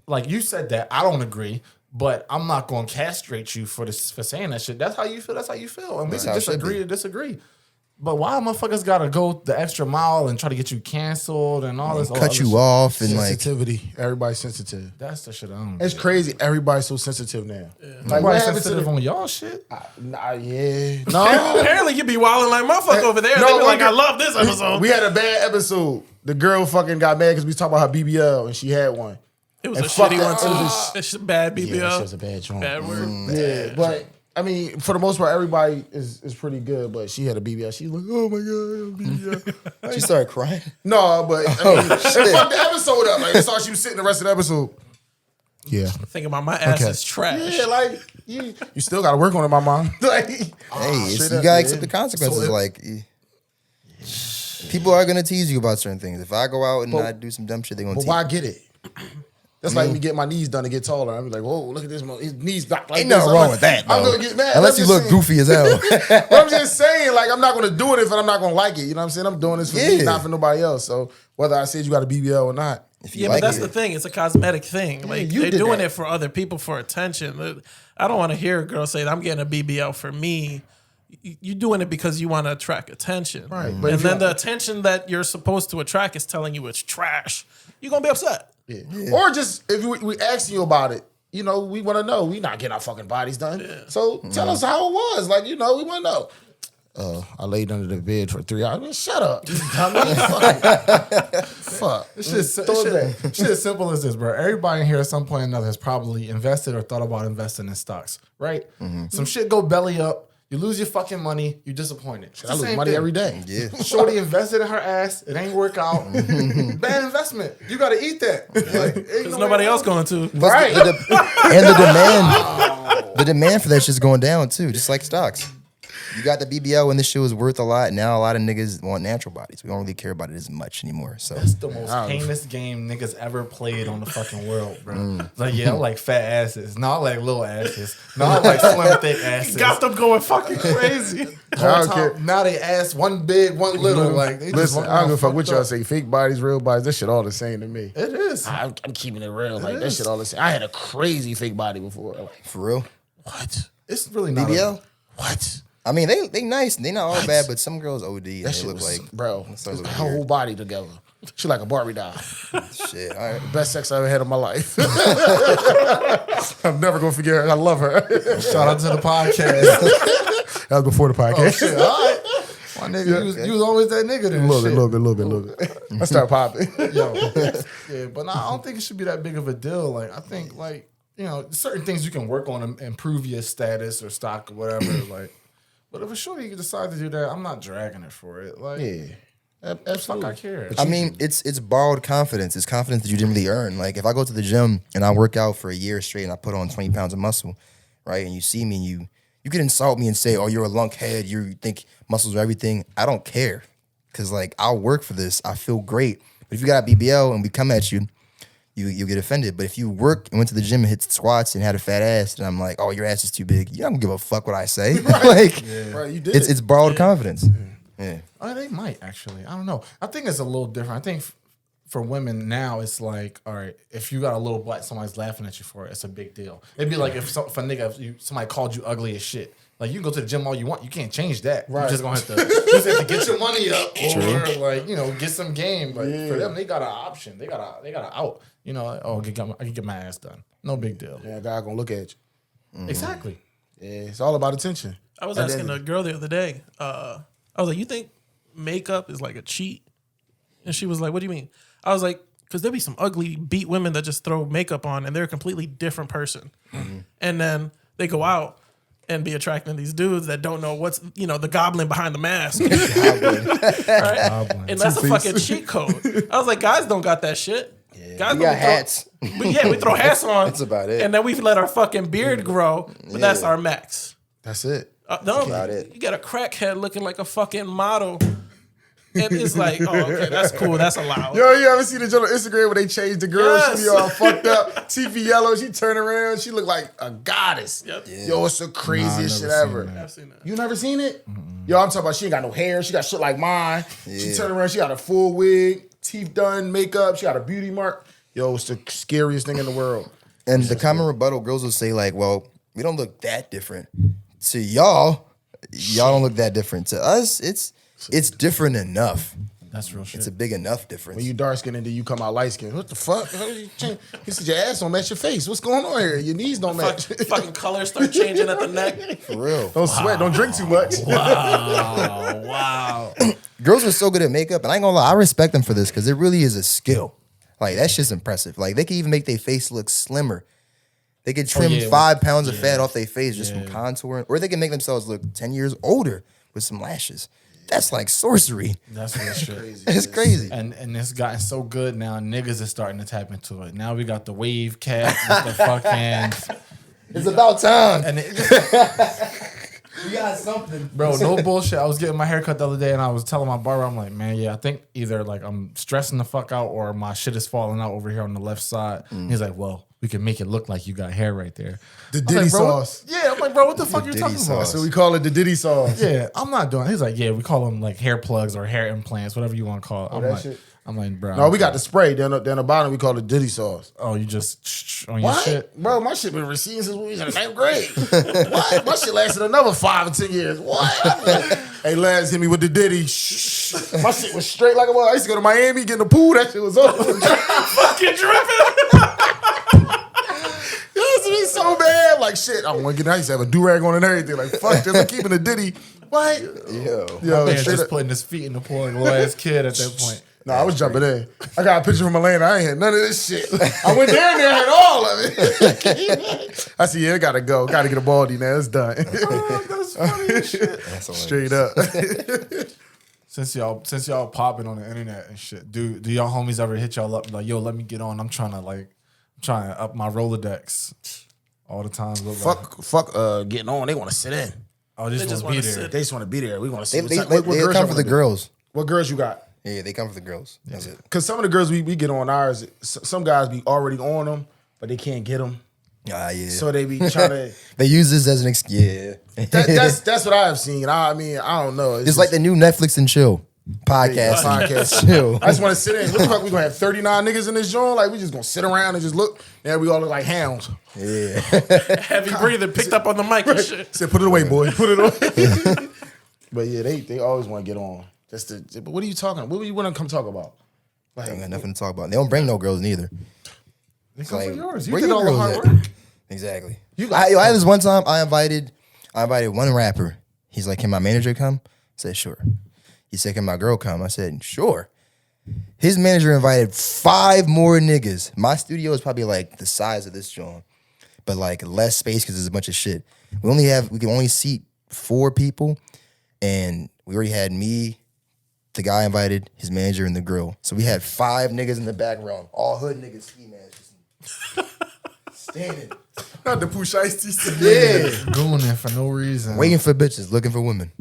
like you said that I don't agree, but I'm not going to castrate you for saying that shit. That's how you feel. That's how you feel, and we can disagree to disagree. But why motherfuckers gotta go the extra mile and try to get you canceled and all this? Cut you off and like. Sensitivity. Everybody's sensitive. That's the shit I don't. It's crazy. Everybody's so sensitive now. Yeah. Like what Everybody's happened to sensitive on y'all shit. yeah. No. Apparently, you be wilding like motherfucker over there. No, They be like, girl- I love this episode. We had a bad episode. The girl fucking got mad because we talking about her BBL and she had one. It was And a fuck shitty that. one It too. was It's bad BBL. Yeah, that shit was a bad joint. Bad word. Yeah, but I mean, for the most part, everybody is pretty good. But she had a BBL. She's like, oh my god, BBL. She started crying. No, but I mean, it fucked the episode up. Like, that's how she was sitting the rest of the episode. Yeah. Thinking about my ass Okay. is trash. Yeah, like you still got to work on it, my mom. Like, Hey, straight you up, gotta yeah. accept the consequences. So Like, people are gonna tease you about certain things. If I go out and I do some dumb shit, they gonna But tease. why get it? That's like me getting my knees done to get taller. I'm like, whoa, look at this. His knees not like Ain't this. nothing I'm wrong like, with that, I'm though. gonna get mad. Unless I'm you just look saying. goofy as hell. But I'm just saying, like, I'm not gonna do it if I'm not gonna like it. You know what I'm saying? I'm doing this for me, Yeah. not for nobody else. So whether I said you got a BBL or not, If you Yeah, like but that's it. the thing. It's a cosmetic thing. Like you they're did doing that. it for other people for attention. I don't want to hear a girl say, "I'm getting a BBL for me." You're doing it because you want to attract attention, Right, but And if you- then the attention that you're supposed to attract is telling you it's trash. You're gonna be upset. yeah. Or just if we asking you about it, you know, we want to know. We not getting our fucking bodies done. So tell us how it was. Like, you know, we want to know. I laid under the bed for 3 hours. Man, shut up. You dummy. Fuck. It's shit as simple as this, bro. Everybody in here at some point or another has probably invested or thought about investing in stocks, right? Some shit go belly up. You lose your fucking money. You're disappointed. It's I the lose same money thing. every day. Yeah. Shorty invested in her ass. It ain't work out. Bad investment. You got to eat that. Like, Because nobody else going to. Plus Right. The demand for that shit's going down too, just like stocks. You got the BBL when this shit was worth a lot. Now a lot of niggas want natural bodies. We don't really care about it as much anymore. So It's the most heinous game niggas ever played on the fucking world, bro. Like, yeah, I like fat asses. No, I like little asses. No, I like slim, thick asses. Got them going fucking crazy. Whole don't care. time, now they ass one big, one little. Like, they just Listen, walking I don't around give a fuck what fucked y'all up. say. Fake bodies, real bodies, that shit all the same to me. It is. I'm keeping it real. Like, that shit all the same. I had a crazy fake body before. Like, for real, what? It's really not. BBL. What? I mean, they nice. They not all bad, but some girls OD and That they shit look was, like bro, some look her whole weird. body together. She like a Barbie doll. Shit. All right. Best sex I ever had in my life. I'm never gonna forget her. I love her. Shout out to the podcast. That was before the podcast. Oh, shit. All right. My nigga, you was always that nigga then. A little bit. I start popping. Yo. Yeah, but I don't think it should be that big of a deal. Like, I think, like, you know, certain things you can work on and improve your status or stock or whatever. Like, but if a shorty decide to do that, I'm not dragging her for it. Like, Yeah. fuck, Absolutely. I care. I mean, it's borrowed confidence. It's confidence that you didn't really earn. Like if I go to the gym and I work out for a year straight and I put on 20 pounds of muscle, right? And you see me and you can insult me and say, "Oh, you're a lunkhead. You think muscles are everything." I don't care, cause like I'll work for this. I feel great. But if you got a BBL and we come at you, you get offended. But if you work and went to the gym and hit squats and had a fat ass, and I'm like, oh, your ass is too big, you don't give a fuck what I say. Like, Right, you did it's borrowed confidence. Yeah. Oh, they might actually. I don't know. I think it's a little different. I think for women now, it's like, all right, if you got a little butt, somebody's laughing at you for it. It's a big deal. It'd be like if a nigga, somebody called you ugly as shit. Like, you can go to the gym all you want. You can't change that. Right. You just gonna have to get your money up or like, get some game. But for them, they got an option. They got an out. Like, oh, I can get my ass done. No big deal. Yeah, God gonna look at you. Exactly. Yeah, it's all about attention. I was asking a girl the other day. I was like, you think makeup is like a cheat? And she was like, what do you mean? I was like, because there be some ugly beat women that just throw makeup on and they're a completely different person. Mm-hmm. And then they go out and be attracting these dudes that don't know what's, the goblin behind the mask. Right? Goblin. And that's a fucking cheat code. I was like, guys don't got that shit. Yeah. Guys we got hats. We throw hats on. That's about it. And then we let our fucking beard grow, but that's our max. That's it. You got a crackhead looking like a fucking model. And it's like, oh, okay, that's cool. That's allowed. Yo, you ever see the joke on Instagram where they changed the girl? Yes. She be all fucked up, TV yellow. She turn around. She look like a goddess. Yep. Yeah. Yo, it's the craziest shit ever. I've seen that. You never seen it? Mm-mm. Yo, I'm talking about she ain't got no hair. She got shit like mine. Yeah. She turn around. She got a full wig, teeth done, makeup. She got a beauty mark. Yo, it's the scariest thing in the world. And the common rebuttal, girls will say like, well, we don't look that different. To y'all don't look that different. To us, it's different enough. That's real shit. It's a big enough difference. When you dark skinned and then you come out light skinned, what the fuck? He said your ass don't match your face. What's going on here? Your knees don't match. Fucking colors start changing at the neck. For real. Don't sweat. Don't drink too much. Wow. Girls are so good at makeup, and I ain't gonna lie, I respect them for this because it really is a skill. Like, that shit's impressive. Like, they can even make their face look slimmer. They could trim 5 pounds of fat off their face just from contouring, or they can make themselves look 10 years older with some lashes. That's like sorcery. That's real shit. It's crazy. And it's gotten so good now, niggas are starting to tap into it. Now we got the wave cap with the fucking... It's about time. And we got something. Bro, no bullshit. I was getting my hair cut the other day and I was telling my barber, I'm like, man, I think either like I'm stressing the fuck out or my shit is falling out over here on the left side. He's like, well, we can make it look like you got hair right there. The Diddy sauce. I'm like, bro, what the fuck are you talking about? So we call it the Diddy sauce. Yeah, I'm not doing it. He's like, yeah, we call them like hair plugs or hair implants, whatever you want to call it. I'm like, bro. No, we got the spray. Down the bottom, we call it Diddy sauce. Oh, you just on your shit? Bro, my shit been receding since we was in the 9th grade. What? My shit lasted another 5 or 10 years. What? Hey, Laz hit me with the Diddy. My shit was straight like it was. I used to go to Miami, get in the pool. That shit was up. Fucking dripping. It used to be so bad. Like, shit, I want to get I used to have a do-rag on and everything. Like, fuck this. I'm keeping the Diddy. What? Yo, man just putting his feet in the pool like a little ass kid at that point. No, I was jumping in. I got a picture from Atlanta. I ain't had none of this shit. I went down there and had all of it. I said, I gotta go. Gotta get a baldy now. It's done. That's funny as shit. Straight up. Since y'all popping on the internet and shit, do y'all homies ever hit y'all up like, yo, let me get on? I'm trying to up my Rolodex all the time. Fuck getting on. They want to sit in. Oh, they just want to be there. They just want to be there. We want to see. They come for the girls. What girls you got? Yeah, they come for the girls. That's it. Because some of the girls we get on ours, some guys be already on them, but they can't get them. Yeah. So they be trying to. They use this as an excuse. Yeah. That's what I've seen. I mean, I don't know. It's like the new Netflix and chill podcast. Chill. I just want to sit in. What the fuck? We gonna have 39 niggas in this joint? Like, we just gonna sit around and just look. Now we all look like hounds. Yeah. Heavy breathing picked up on the mic and shit. Said, put it away, boy. Put it away. But yeah, they always want to get on. But what are you talking about? What do you want to come talk about? Like, I got nothing to talk about. They don't bring no girls neither. They come for yours. You where did all the hard work. Exactly. I had this one time. I invited one rapper. He's like, can my manager come? I said, sure. He said, can my girl come? I said, sure. His manager invited 5 more niggas. My studio is probably like the size of this joint, but like less space because there's a bunch of shit. We can only seat 4 people, and we already had me, the guy invited, his manager, and the girl. So we had 5 niggas in the background, all hood niggas, ski masks, standing. Not the push ice tea. Yeah. Gooning for no reason. Waiting for bitches, looking for women.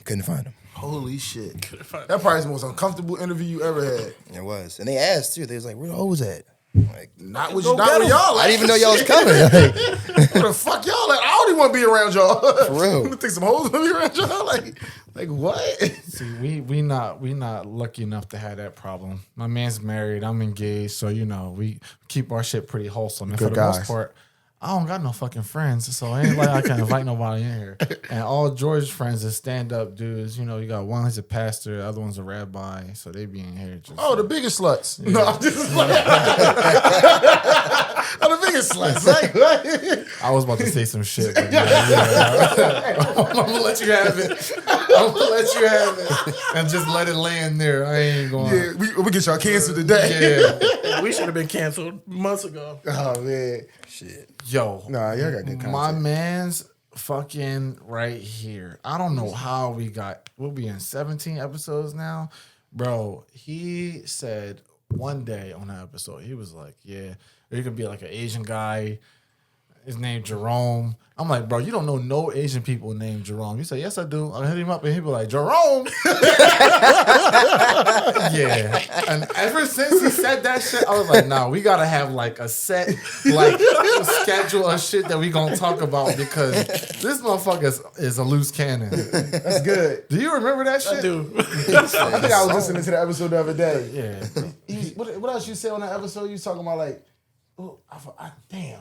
Couldn't find them. Holy shit. That probably is the most uncomfortable interview you ever had. It was. And they asked, too. They was like, where the hoes at? Like, not with y'all. Like, I didn't even know y'all was coming. Like, what the fuck y'all? Like, I don't even want to be around y'all. For real. You think some hoes want to be around y'all? Like what? See, we not lucky enough to have that problem. My man's married. I'm engaged, so we keep our shit pretty wholesome. And Good for the guys. most part, I don't got no fucking friends, so it ain't like I can invite nobody in here. And all George's friends is stand-up dudes. You got one who's a pastor, the other one's a rabbi, so they be in here just. Oh, the biggest sluts. Yeah. No, I'm just like, oh, the biggest sluts. Like, what? I was about to say some shit, but I'm gonna let you have it. I'm gonna let you have it and just let it land there. I ain't going. Yeah, we get y'all canceled today. Yeah, We should have been canceled months ago. Oh man, shit. yo, nah, y'all got good content. my man's fucking right here. I don't know how we'll be in 17 episodes now. Bro, he said one day on that episode, he was like, yeah, there could be like an Asian guy. His name Jerome. I'm like, bro, you don't know no Asian people named Jerome. You say, yes, I do. I hit him up and he be like, Jerome. Yeah. And ever since he said that shit, I was like, nah, we gotta have like a set, like schedule of shit that we gonna talk about because this motherfucker is a loose cannon. That's good. Do you remember that shit? I do. I think I was listening to the episode the other day. Yeah. What else you said on that episode? You was talking about like, oh, damn.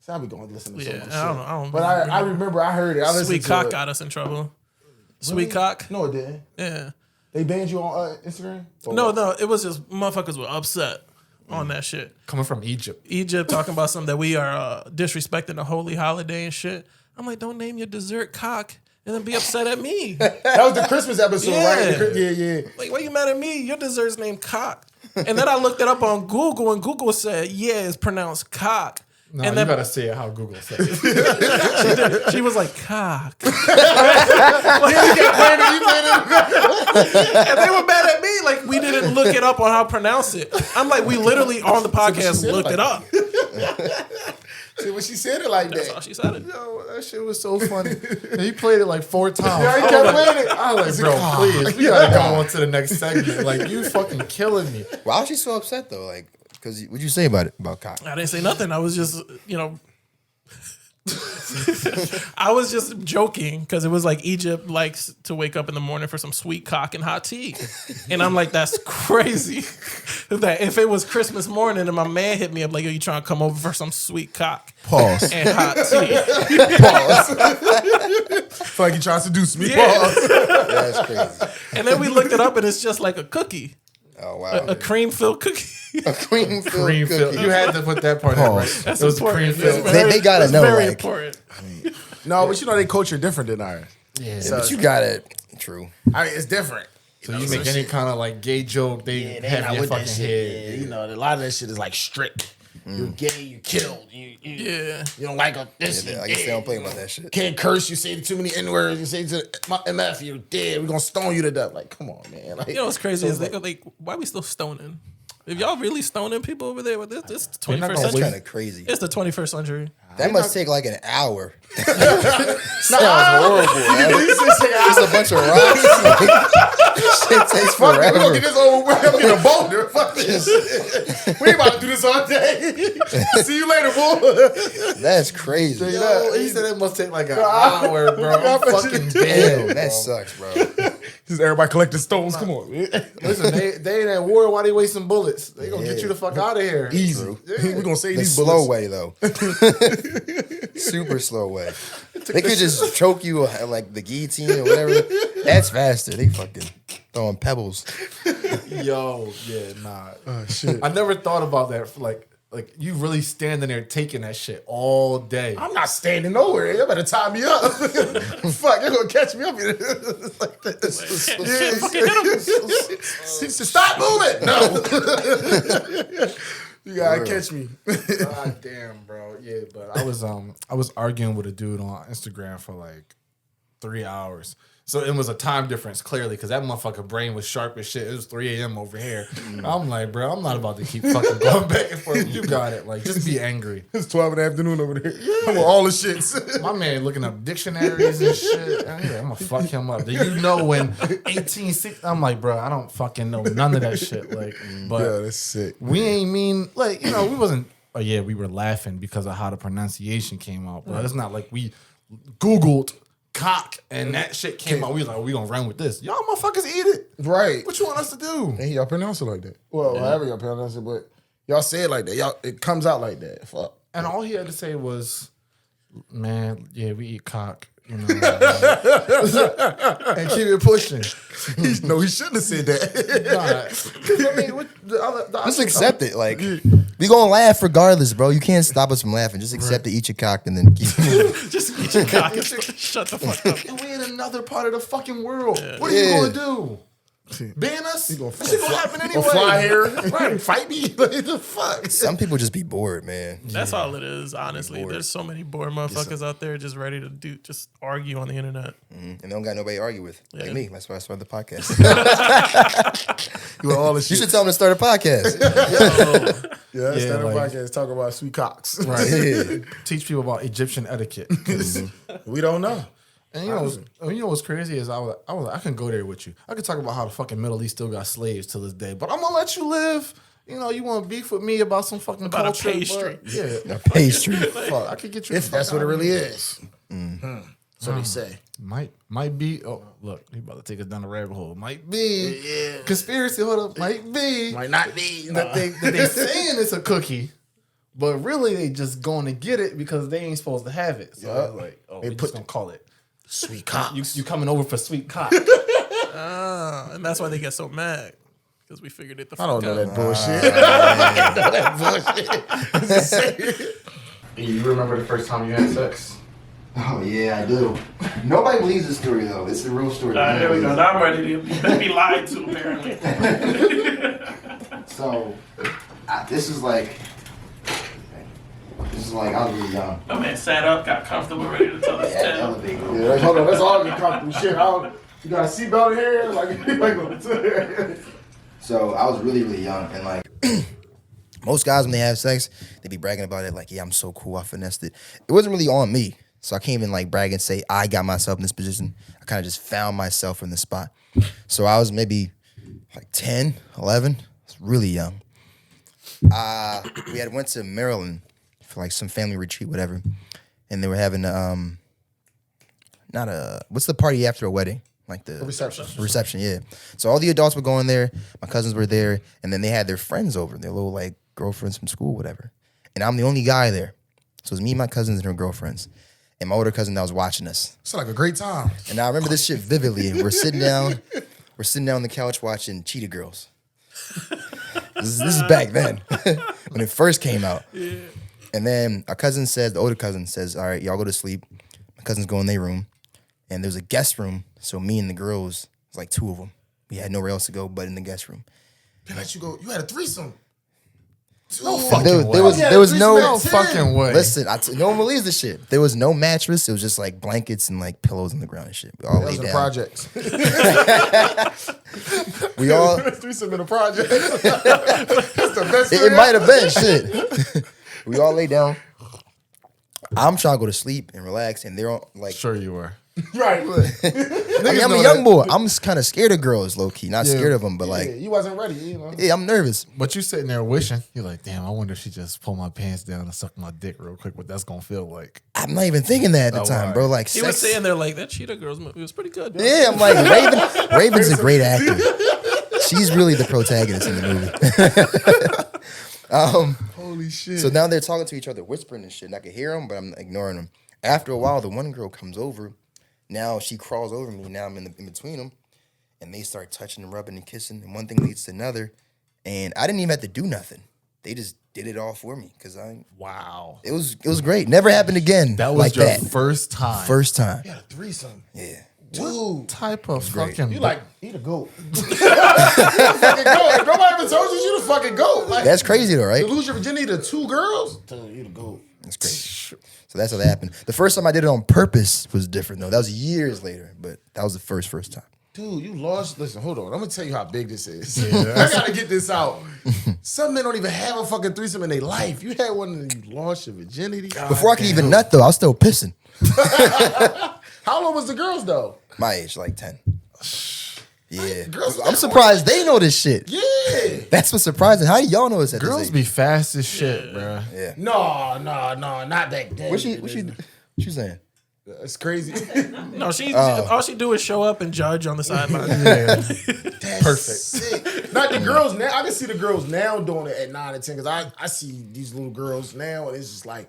So I be going to listen to so much shit. I don't But I remember I heard it. I listened Sweet to Cock it. got us in trouble. Really? Sweet Cock? No, it didn't. Yeah. They banned you on Instagram? Or No, what? it was just motherfuckers were upset on that shit. Coming from Egypt. Egypt talking about something that we are disrespecting a holy holiday and shit. I'm like, don't name your dessert cock and then be upset at me. That was the Christmas episode, Yeah. right? Yeah. Like, why you mad at me? Your dessert's named cock. And then I looked it up on Google and Google said, yeah, it's pronounced cock. No, and you then gotta say it how Google says it. she was like, cock. You get branded, you made And they were mad at me. Like, we didn't look it up on how to pronounce it. I'm like, we literally on the podcast said looked like it up. See, when she said it like That's that. how she said it. Yo, that shit was so funny. And he played it like 4 times. Yeah, he I was kept like, playing it. I was like, bro, please, we gotta go on to the next segment. Like, you fucking killing me. Why was she so upset though? Like, because what'd you say about it? About cock? I didn't say nothing. I was just, I was just joking because it was like Egypt likes to wake up in the morning for some sweet cock and hot tea. And I'm like, that's crazy. That if it was Christmas morning and my man hit me up like, yo, you trying to come over for some sweet cock Pause. and hot tea. Feel like he trying to seduce me. Yeah. Pause. That's crazy. And then we looked it up and it's just like a cookie, Oh wow. a cream-filled cookie. A cream filled Cream cookie. filled. You had to put that part in, right? That's It was important. cream filled. They gotta It's know, very like- important. No, but they culture different than ours. Yeah. Yeah, but you got it. True. I mean, it's different. So you make any kind of like gay joke, they have your fucking head. Yeah, a lot of that shit is like strict. You're gay, you killed. Yeah. You don't like this. I guess they don't play about that shit. Can't curse. You say too many N-words. You say to my MF, you're dead. We're gonna stone you to death. Like, come on, man. Like, You know what's crazy is they like, why we still stoning? If y'all really stoning people over there with this the 21st That's century. kind of crazy. It's the 21st century. That must take like an hour. Sounds horrible. Man. Just a bunch of rocks. Shit takes fuck it, we're gonna forever. get this over with. I'm getting a boulder. Fuck this. We ain't about to do this all day. See you later, boy. That's crazy. Yo, he said it must take like an hour, bro. I'm fucking dead. Damn, that sucks, bro. Just everybody collecting stones. Come on. Listen, they ain't at war. Why they wasting bullets? They gonna get you the fuck out of here. Easy. Yeah. We're gonna save The these slow bullets. way, though. Super slow way. They could just choke you like the guillotine or whatever. That's faster. They fucking throwing pebbles. Yo, yeah, nah. Oh, shit. I never thought about that. Like you really standing there taking that shit all day. I'm not standing nowhere. You better tie me up. Fuck, you're gonna catch me up here. Like this. Stop moving. No. You gotta catch me. God damn, bro. Yeah, but I was arguing with a dude on Instagram for like 3 hours. So it was a time difference, clearly, because that motherfucker brain was sharp as shit. It was 3 a.m. over here. I'm like, bro, I'm not about to keep fucking going back and forth. You got it. Like, just be angry. It's 12 in the afternoon over there. I'm with all the shits. My man looking up dictionaries and shit. Yeah, I'm going to fuck him up. Do you know when 1860? I'm like, bro, I don't fucking know none of that shit. Like, but Yeah, that's sick. we ain't mean, like, you know, we wasn't, oh yeah, we were laughing because of how the pronunciation came out. But it's not like we Googled cock and that shit came out. We was like, we gonna run with this. Y'all motherfuckers eat it. Right. What you want us to do? And y'all pronounce it like that. Well, however y'all pronounce it, but y'all say it like that. Y'all, it comes out like that. Fuck. And all he had to say was, man, yeah, we eat cock. You know, and keep it pushing. No, he shouldn't have said that. I mean, what the other, Just accept it. Like, we gonna laugh regardless, bro. You can't stop us from laughing. Just accept it, eat your cock, and then keep moving. Just eat your cock and shut the fuck up. And we in another part of the fucking world. What are you gonna do? Ban us? This gonna happen anyway. Fly here, right? Fight me? What the fuck? Some people just be bored, man. That's all it is, honestly. There's so many bored motherfuckers out there just ready to just argue on the internet. And they don't got nobody to argue with. Like me. That's why I started the podcast. You all the You shit. should tell them to start a podcast. Yeah, Yeah, stand up like- podcast talk about sweet cocks. Right. Yeah. Teach people about Egyptian etiquette. We don't know. And you know what's crazy is I can go there with you. I could talk about how the fucking Middle East still got slaves to this day, but I'm gonna let you live. You know, you want to beef with me about some fucking About a culture, pastry. but yeah, A pastry. fuck, I could get you. If the that's fuck what it out of really here. is. So they say. Might be. Oh, look, he about to take us down the rabbit hole. Might be conspiracy. Hold up, might be. Might not be. That they saying it's a cookie, but really they just going to get it because they ain't supposed to have it. So I was like, oh, we just gonna call it Sweet cock. you coming over for sweet cock. And that's why they get so mad. Because we figured it the I fuck don't know out. that bullshit. You remember the first time you had sex? Oh, yeah, I do. Nobody believes the story, though. It's a real story. There we go. Now I'm ready to be lied to, apparently. So, this is like I was really young. My man sat up, got comfortable, ready to tell us Yeah, tale. elevator. Yeah, like, hold on, let's all get comfortable. Shit, you got a seatbelt in here? Like, So I was really, really young, and like most guys when they have sex, they be bragging about it. Like, yeah, I'm so cool, I finessed it. It wasn't really on me, so I can't even like brag and say I got myself in this position. I kind of just found myself in the spot. So I was maybe like 10, 11. I was really young. We had went to Maryland for like some family retreat, whatever, and they were having what's the party after a wedding? Like the reception, yeah. So all the adults were going there. My cousins were there, and then they had their friends over, their little like girlfriends from school, whatever. And I'm the only guy there, so it was me, my cousins, and her girlfriends, and my older cousin that was watching us. it's like a great time. And I remember this shit vividly. We're sitting down on the couch watching Cheetah Girls. This is back then when it first came out. Yeah. And then the older cousin says, "All right, y'all go to sleep." My cousins go in their room, and there's a guest room. So me and the girls, it's like two of them. We had nowhere else to go but in the guest room. They let you go. You had a threesome. No And fucking way. there was no No fucking way. Listen, no one believes this shit. There was no mattress. It was just like blankets and like pillows on the ground and shit. We all That was laid in the down. projects. We all. Threesome in the project. That's the best. It might have been shit. We all lay down. I'm trying to go to sleep and relax, and they're all like, Sure you were. Right. I mean, I'm a young boy. I'm kind of scared of girls, low key. Not scared of them, but like, You wasn't ready, you know. yeah, I'm nervous. But you sitting there wishing. You're like, damn, I wonder if she just pull my pants down and suck my dick real quick. What that's gonna feel like? I'm not even thinking that at the time, right. bro. Like, He was sex. saying there like, that Cheetah Girls movie was pretty good. Yeah, I'm like, Raven's a great actor. She's really the protagonist in the movie. Holy shit. So now they're talking to each other, whispering and shit, and I can hear them, but I'm ignoring them. After a while, the one girl comes over. Now she crawls over me. Now I'm in between them, and they start touching and rubbing and kissing, and one thing leads to another. And I didn't even have to do nothing. They just did it all for me because Wow. it was great. Never happened again. That was like your that. first time. First time. You had a threesome. Yeah. Dude. type of great. fucking. You like, eat a goat. You the fucking goat. If nobody ever told you the fucking goat. Like, That's crazy though, right? to lose your virginity to two girls? Tell you, eat a goat. That's crazy. So that's how that happened. The first time I did it on purpose was different, though. That was years later, but that was the first time. Dude, you lost. Listen, hold on. I'm gonna tell you how big this is. I gotta get this out. Some men don't even have a fucking threesome in their life. You had one and you lost your virginity. Before I could even nut, though, I was still pissing. How long was the girls though? My age, like 10. Yeah. Girls I'm surprised they know this shit. Yeah. That's what's surprising. How do y'all know this at Girls this age? be fast as shit, bro. Yeah. No, not back then. What she saying? It's crazy. No, all she do is show up and judge on the sideline. That's Perfect. sick. Not the girls now. I can see the girls now doing it at 9 and 10 because I see these little girls now and it's just like,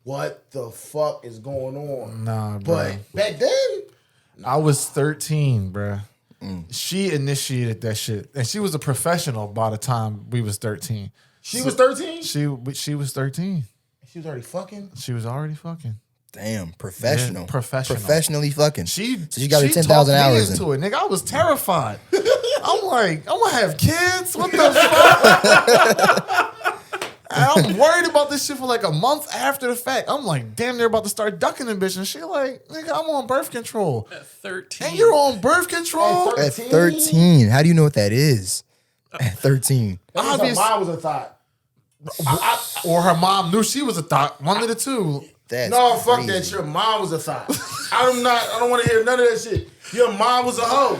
what the fuck is going on? Nah, bro. But back then, I was 13, bro. She initiated that shit, and she was a professional by the time we was 13. she was 13. She was 13. She was already fucking. She was already fucking. Damn, professional. Yeah, professional. Professionally fucking. So she got her 10,000 talked me hours into it, nigga. I was terrified. I'm like, I'm gonna have kids. What the fuck? I'm worried about this shit for like a month after the fact. I'm like, damn, they're about to start ducking the bitch. And she like, nigga, I'm on birth control. At 13. And you're on birth control? At 13. How do you know what that is? At 13. Obviously, mine was a thought. Or her mom knew she was a thought. One of the two. That's No, fuck crazy. that. Your mom was a thought. I don't want to hear none of that shit. Your mom was a hoe.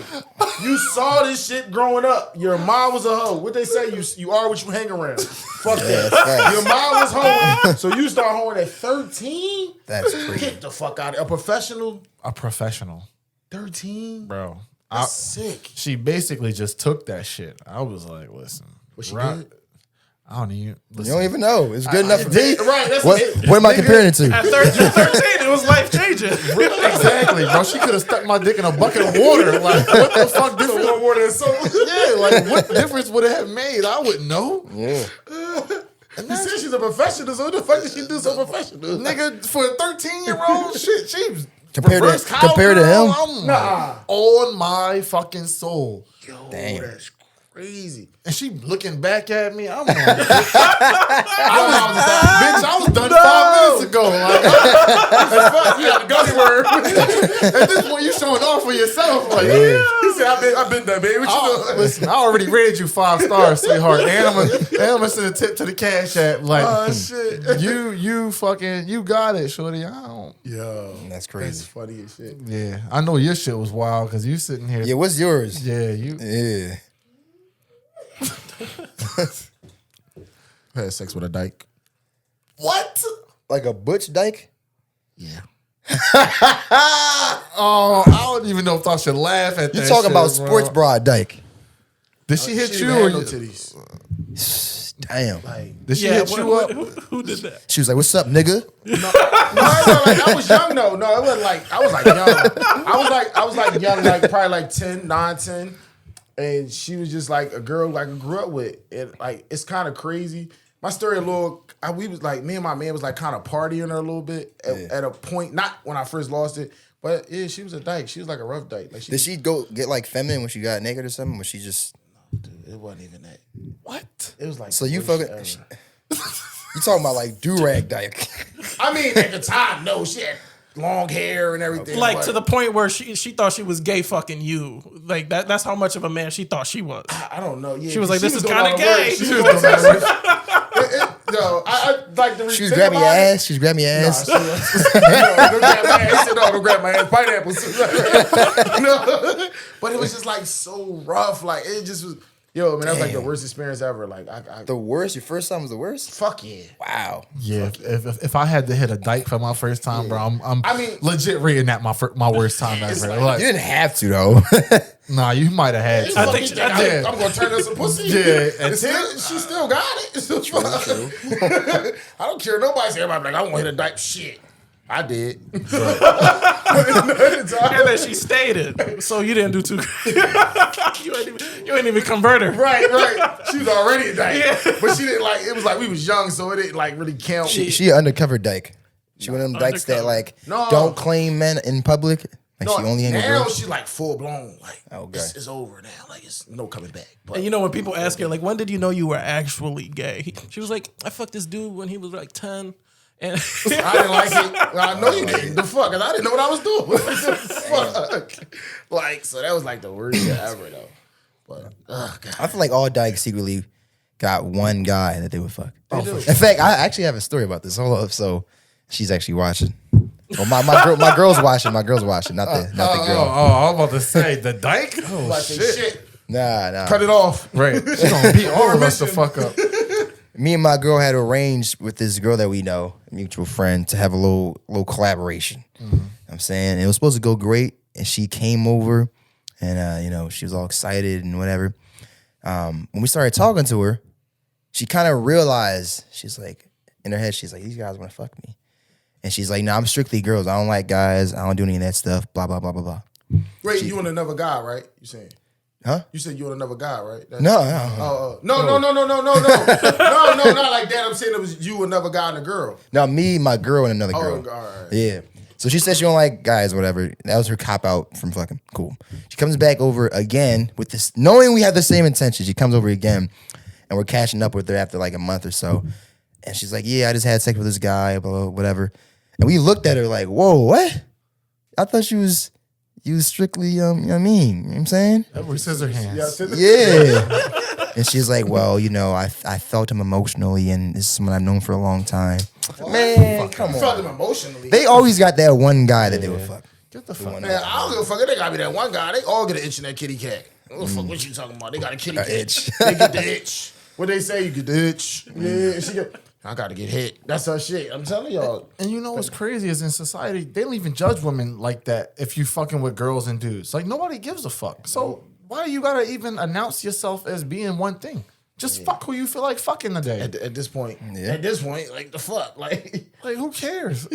You saw this shit growing up. Your mom was a hoe. What they say? You are what you hang around. Fuck that. facts. Your mom was hoeing. So you start hoeing at 13? That's crazy. Get the fuck out of here. A professional? A professional, 13? bro. That's sick. She basically just took that shit. I was like, listen. Was she right- good? I don't even. You Listen. don't even know. It's good enough for me. Right, that's What it. am I comparing it to? At 13, it was life changing. Exactly, bro. She could have stuck my dick in a bucket of water. Like, what the fuck difference? More water than soap. Yeah, like, what difference would it have made? I wouldn't know. Yeah. You said she's a professional, so what the fuck did she do so professional? Nigga, for a 13-year-old, shit, she was Compared reverse to him? I'm Nah. on my fucking soul. Yo, Damn. that's crazy. And she looking back at me. I'm like, I was done 5 minutes ago. Like, fuck, you got to go somewhere. At this point, you showing off for yourself. Like, He said, I've been there, baby. What you doing? listen, I already rated you 5 stars, sweetheart. And I'm gonna send a tip to the Cash App. Like, Oh, shit. you got it, shorty. I don't. Yo, That's that's crazy. funny as shit. Yeah, I know your shit was wild because you sitting here. Yeah, what's yours? Yeah, you. Yeah. I had sex with a dyke. What? Like a butch dyke? Yeah. Oh, I don't even know if I should laugh at that. You talking shit, about bro. sports bra dyke? Did she hit She you didn't or have no you? titties. Damn. Did she hit you up? Who did that? She was like, "What's up, nigga?" No, it wasn't like, I was young though. No, it wasn't like I was like young. I was like young, like probably like 10, 9, 10. And she was just like a girl like I grew up with. And like it's kind of crazy. My story a little. We was like me and my man was like kind of partying her a little bit at a point. Not when I first lost it, but yeah, she was a dyke. She was like a rough dyke. Like Did she go get like feminine when she got naked or something? Was she just? Dude, it wasn't even that. What? It was like So the you worst fucking? ever. You talking about like do-rag dyke? I mean, at the time, no, she had long hair and everything. Like but to the point where she thought she was gay fucking you. Like that's how much of a man she thought she was. I don't know. Yeah, She was like, "This is doing kinda all the gay." work. She was doing all the work. No, I like the. She was grabbing your ass. She was grabbing your ass. No, don't grab my ass. He said, "No, don't grab my ass." Pineapples. No, but it was just like so rough. Like it just was. Yo, man, that was like the Damn. worst experience ever. Like I The worst. Your first time was the worst. fuck yeah. Wow. Yeah, if I had to hit a dyke for my first time, bro, I'm I mean- legit rating that my worst time ever. like- Like, You didn't have to though. nah, you might have had You to. I fucking think- think I think- I'm gonna turn her some pussy. Yeah, and She still got it. I don't care. Nobody's everybody like I want to hit a dyke. Shit, I did. And then she stated, so you didn't do too great. you ain't even convert her. Right. She was already a dyke, Yeah. but she didn't like. It was like we was young, so it didn't like really count. She an undercover dyke. She one of them dykes that like No. don't claim men in public. Like No, she only hang with now girls. she's like full blown. Like Okay. it's over now. Like it's no coming back. But And you know when people ask her like, when did you know you were actually gay? She was like, I fucked this dude when he was like 10. And I didn't like it. I know you didn't. The fuck? 'Cause I didn't know what I was doing. What the fuck? Like, so that was like the worst shit ever, though. But, God. I feel like all dykes secretly got one guy that they would fuck. They do. In fact, I actually have a story about this. Hold up. So she's actually watching. Well, my girl's watching. My girl's watching, not the girl. I was about to say the dyke. Oh Like, shit! Nah. Cut it off. Right, she's gonna beat all of us the fuck up. Me and my girl had arranged with this girl that we know, a mutual friend, to have a little collaboration. Mm-hmm. I'm saying it was supposed to go great, and she came over, and she was all excited and whatever. When we started talking to her, she kind of realized, she's like, in her head, she's like, these guys want to fuck me. And she's like, no, I'm strictly girls. I don't like guys. I don't do any of that stuff. Blah, blah, blah, blah, blah. Wait, you and another guy, right? You saying? Huh? You said you and another guy, right? No. No, not like that. I'm saying it was you, another guy, and a girl. No, me, my girl, and another girl. All right. Yeah. So she said she don't like guys, whatever. That was her cop out from fucking. Cool. She comes back over again with this, knowing we have the same intention. She comes over again, and we're catching up with her after like a month or so. And she's like, yeah, I just had sex with this guy, blah, blah, whatever. And we looked at her like, whoa, what? I thought you was strictly, you know what I mean? You know what I'm saying? We're scissor hands. Yeah. And she's like, well, I felt him emotionally, and this is someone I've known for a long time. Man, come on. Felt him emotionally. They always got that one guy that they would fuck. Get the fuck. Man, I don't give a fuck. They gotta be that one guy. They all get an itch in that kitty cat. What the fuck? What you talking about? They got a kitty cat. Itch. They get the itch. What they say? You get the itch. Yeah. She get. I gotta get hit. That's her shit. I'm telling y'all. And you know what's crazy is in society, they don't even judge women like that if you fucking with girls and dudes. Like, nobody gives a fuck. So why you gotta even announce yourself as being one thing? Just fuck who you feel like fucking today. At this point, like the fuck, like who cares?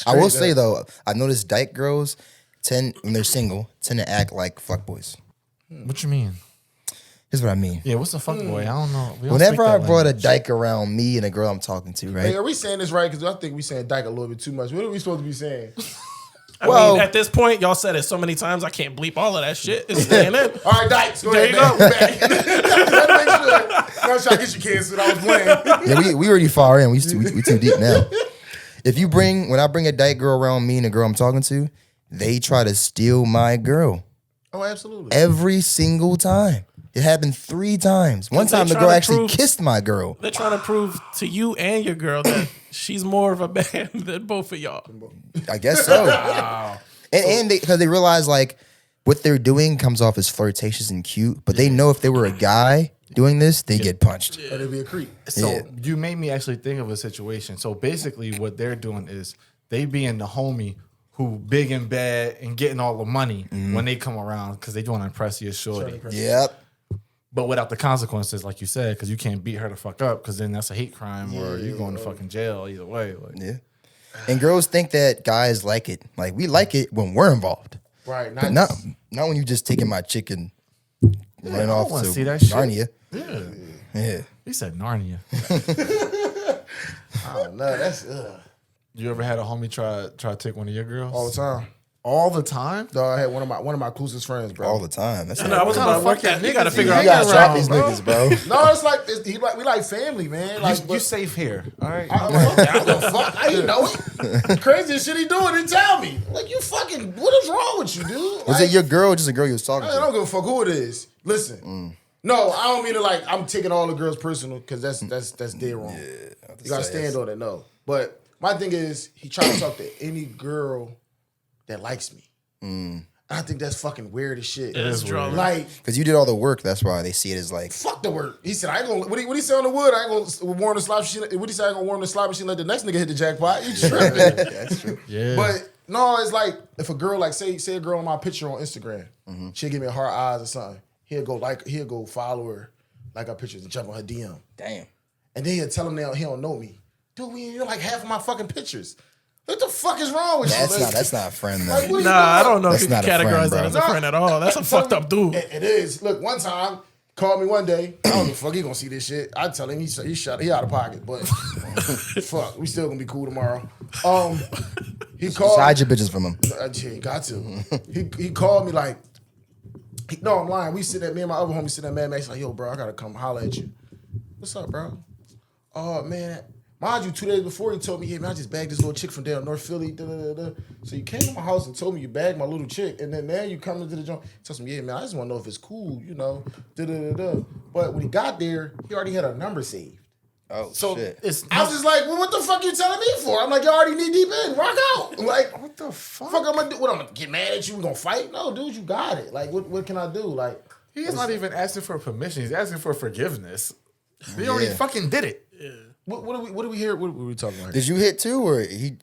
I will say though, I noticed dyke girls when they're single tend to act like fuckboys. What you mean? Here's what I mean. Yeah, what's a fuck boy? I don't know. Whenever I brought a dyke around me and a girl I'm talking to, right? Hey, are we saying this right? Because I think we saying dyke a little bit too much. What are we supposed to be saying? I mean, at this point, y'all said it so many times, I can't bleep all of that shit. It's staying in. All right, dykes, go There ahead. you go. Make sure. I'm trying to get you canceled. I was playing. Yeah, we already far in. We too deep now. When I bring a dyke girl around me and a girl I'm talking to, they try to steal my girl. Oh, absolutely. Every single time. It happened 3 times. One time the girl actually kissed my girl. They're trying to prove to you and your girl that she's more of a man than both of y'all. I guess so. Wow. And because they realize like what they're doing comes off as flirtatious and cute, but they know if they were a guy doing this, they get punched. Or they'd be a creep. So you made me actually think of a situation. So basically what they're doing is they being the homie who big and bad and getting all the money when they come around because they want to impress your shorty. Yep. But without the consequences, like you said, because you can't beat her the fuck up because then that's a hate crime or you're going to fucking jail either way. Like. Yeah. And girls think that guys like it. Like, we like it when we're involved. Right. But not when you just taking my chicken running off to see that Narnia. Shit. Yeah. He said Narnia. I don't know. That's You ever had a homie try to take one of your girls? all the time. All the time? Dog, I had one of my closest friends, bro. All the time. That's I was about to work that. You got to figure out. You gotta around, drop these bro. niggas, bro. No, it's like we like family, man. Like You safe here, all right? I don't give a fuck. I didn't know it. Crazy shit he doing. Didn't tell me. Like, you fucking, what is wrong with you, dude? Was it your girl or just a girl you was talking I to? don't give a fuck who it is. Listen. No, I don't mean to like, I'm taking all the girls personal because that's dead wrong. Yeah, You gotta stand on it, no. But my thing is, he trying to talk to any girl that likes me. I think that's fucking weird as shit. It is weird. Like, Because you did all the work, that's why they see it as like, fuck the work. He said, I ain't gonna, what he say on the wood? I ain't gonna warm the slot machine. What he say? I ain't gonna warm the slot machine, let the next nigga hit the jackpot. You tripping. that's true. Yeah. But no, it's like, if a girl, like, say a girl on my picture on Instagram, she'll give me heart eyes or something. He'll go follow her, like her pictures, and jump on her DM. Damn. And then he'll tell him now he don't know me. Dude, you're like half of my fucking pictures. What the fuck is wrong with you? That's not a friend, though. Like, what are you Nah, I doing? don't know if That's you can not a friend, categorize bro. that as a friend at all. That's a fucked up dude. It is. Look, one time, called me one day. I don't give a fuck. He gonna see this shit. I tell him he out of pocket, but fuck, we still gonna be cool tomorrow. He called. Hide your bitches from him. Yeah, got to. He called me like, no, I'm lying. Me and my other homie sit at Mad Max like, yo, bro, I gotta come holler at you. What's up, bro? Oh man, Mind you, 2 days before he told me, hey man, I just bagged this little chick from down North Philly. Da, da, da, da. So you came to my house and told me you bagged my little chick, and then now you come into the joint, tells me, yeah man, I just want to know if it's cool, you know. Da, da, da, da. But when he got there, he already had a number saved. Oh, So shit. I was just like, well, what the fuck you telling me for? I'm like, you already knee deep in. Rock out. I'm like, what the fuck? fuck I'm gonna do? What, I'm gonna get mad at you? We gonna fight? No, dude, you got it. Like, what can I do? Like, He's not even asking for permission. He's asking for forgiveness. He already fucking did it. Yeah. what do we hear? What are we talking about here? Did you hit too, or he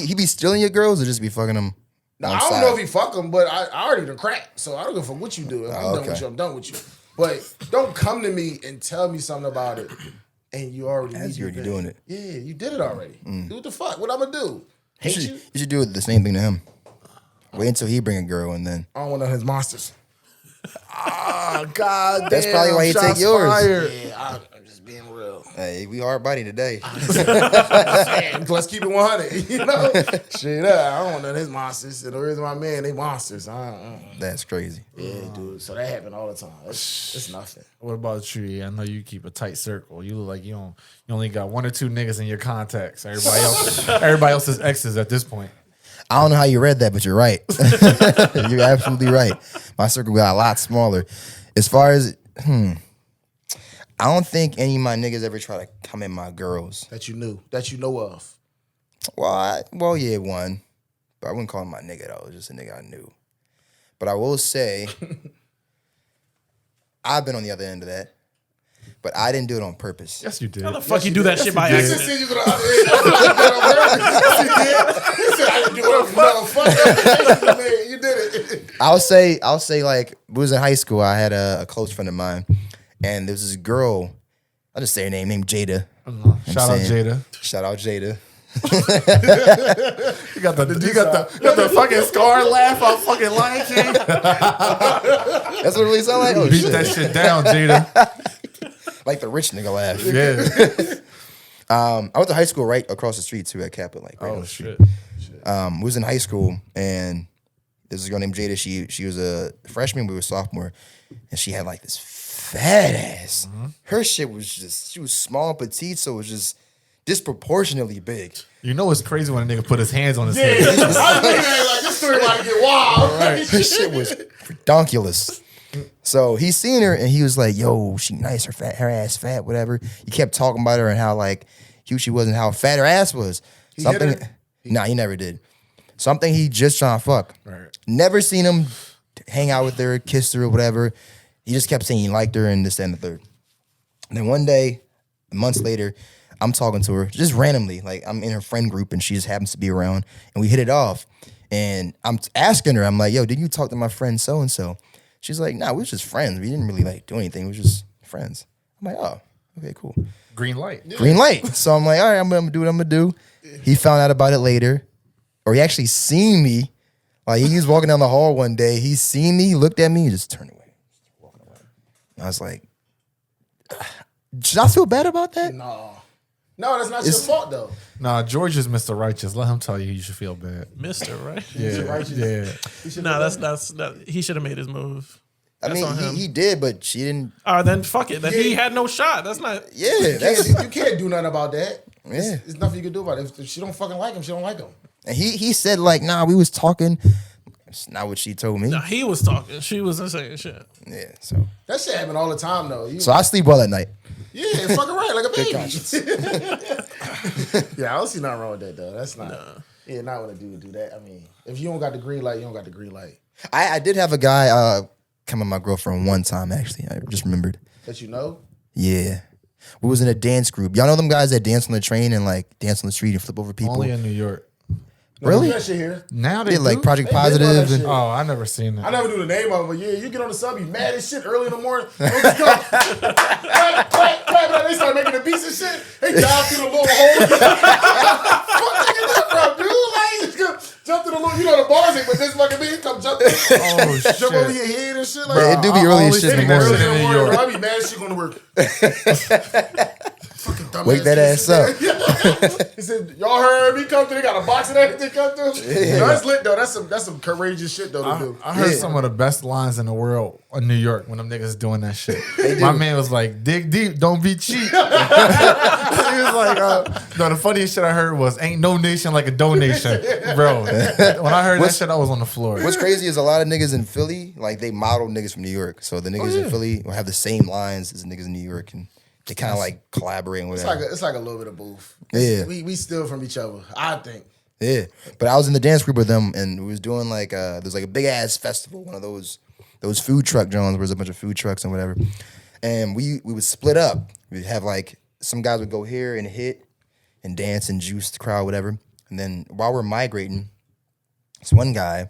he be stealing your girls, or just be fucking them? Now, I don't know if he fuck them, but I already done cracked, so I don't give a fuck what you do. If I'm done with you, I'm done with you. But don't come to me and tell me something about it, and you already you're doing it. Yeah, you did it already. Do what the fuck? What I'm gonna do? Hate you? You should do the same thing to him. Wait until he bring a girl, and then I don't want none of his monsters. Oh, God that's probably why he take yours. Fired. Yeah, I'm just being real. Hey, we hard body today. Man, let's keep it 100. You know, shit. I don't want none of his monsters. And the reason my man, they monsters. That's crazy. Yeah, dude. So that happened all the time. It's nothing. What about you? I know you keep a tight circle. You look like you only got 1 or 2 niggas in your contacts. Everybody else is exes at this point. I don't know how you read that, but you're right. You're absolutely right. My circle got a lot smaller. As far as, I don't think any of my niggas ever try to come in my girls. That you know of. Well, yeah, one. But I wouldn't call him my nigga, though. It was just a nigga I knew. But I will say, I've been on the other end of that. But I didn't do it on purpose. Yes, you did. How the fuck you do that shit by accident? Yes, he said, I didn't do it. No, fuck man. You did it. I'll say like, we was in high school. I had a close friend of mine. And there was this girl, I'll just say her name, named Jada. Shout out Jada. Shout out Jada. You got the fucking scar laugh on fucking Lion King. That's what it really sound like? Oh, Beat shit. that shit down, Jada. Like the rich nigga laugh. Yeah. I went to high school right across the street too at Kappa. Like, right Oh on the street. shit. We was in high school, and this is a girl named Jada. She was a freshman, we were sophomore, and she had like this fat ass. Her shit was she was small and petite, so it was just disproportionately big. You know it's crazy when a nigga put his hands on his head. I was looking at it like, this story about to get wild. Her shit was redonkulous. So he seen her and he was like, yo, she nice, her ass fat, whatever. He kept talking about her and how like cute she was and how fat her ass was. Something. Nah, he never did. Something he just trying to fuck. Right. Never seen him hang out with her, kiss her, or whatever. He just kept saying he liked her and this, that, and the third. And then one day, months later, I'm talking to her just randomly. Like I'm in her friend group and she just happens to be around and we hit it off. And I'm asking her, I'm like, yo, did you talk to my friend so-and-so? She's like, nah, we was just friends. We didn't really like do anything. We was just friends. I'm like, oh, okay, cool. Green light. Yeah. Green light. So I'm like, all right, I'm gonna do what I'm gonna do. He found out about it later. Or he actually seen me. Like he was walking down the hall one day. He seen me, looked at me, and just turned away. Walking away. I was like, should I feel bad about that? No, that's not your fault though. Nah, George is Mr. Righteous. Let him tell you should feel bad. Mr. Right? Yeah. Nah, that's he should have made his move. I mean, he did, but she didn't. Then fuck it. Then he had no shot. That's not. Yeah, you can't do nothing about that. Yeah, there's nothing you can do about it. If she don't fucking like him, she don't like him. And he said like, nah, we was talking. It's not what she told me. No, he was talking. She wasn't saying shit. Yeah, so that shit happen all the time though. So I sleep well at night. Yeah, fucking right, like a baby. Yeah, I don't see nothing wrong with that though. That's not. Yeah, not when a dude do that. I mean, if you don't got the green light, you don't got the green light. I did have a guy come with my girlfriend one time. Actually, I just remembered. That you know? Yeah, we was in a dance group. Y'all know them guys that dance on the train and like dance on the street and flip over people. Only in New York. Really? That shit here. Now they like do? Project Positive. And, I never seen that. I never knew the name of it, but yeah, you get on the sub, you mad as shit early in the morning. They start making the beats and shit. They dive through the little hole. What you do, bro, dude? Like, jump through the little, you know the bars ain't, but this fucking beat come jump through. Oh shit! Jump over your head and shit. Like, Bro, it do be early as shit in the morning. Bro, I be mad as shit going to work. Fucking dumbass. Wake that ass up. He said, y'all heard me come through. They got a box of everything come through. Yeah. No, that's lit though. That's some courageous shit though to do. I heard some of the best lines in the world in New York when them niggas doing that shit. My man was like, dig deep, don't be cheap. He was like, No, the funniest shit I heard was "Ain't no nation like a donation," bro. When I heard that shit, I was on the floor. What's crazy is a lot of niggas in Philly, like they model niggas from New York. So the niggas in Philly will have the same lines as the niggas in New York, and they kind of like collaborate and whatever. It's like a little bit of both. Yeah, we steal from each other, I think. Yeah, but I was in the dance group with them, and we was doing like there's like a big ass festival, one of those food truck joints where there's a bunch of food trucks and whatever. And we would split up. We'd have like some guys would go here and hit and dance and juice the crowd, whatever. And then while we're migrating, this one guy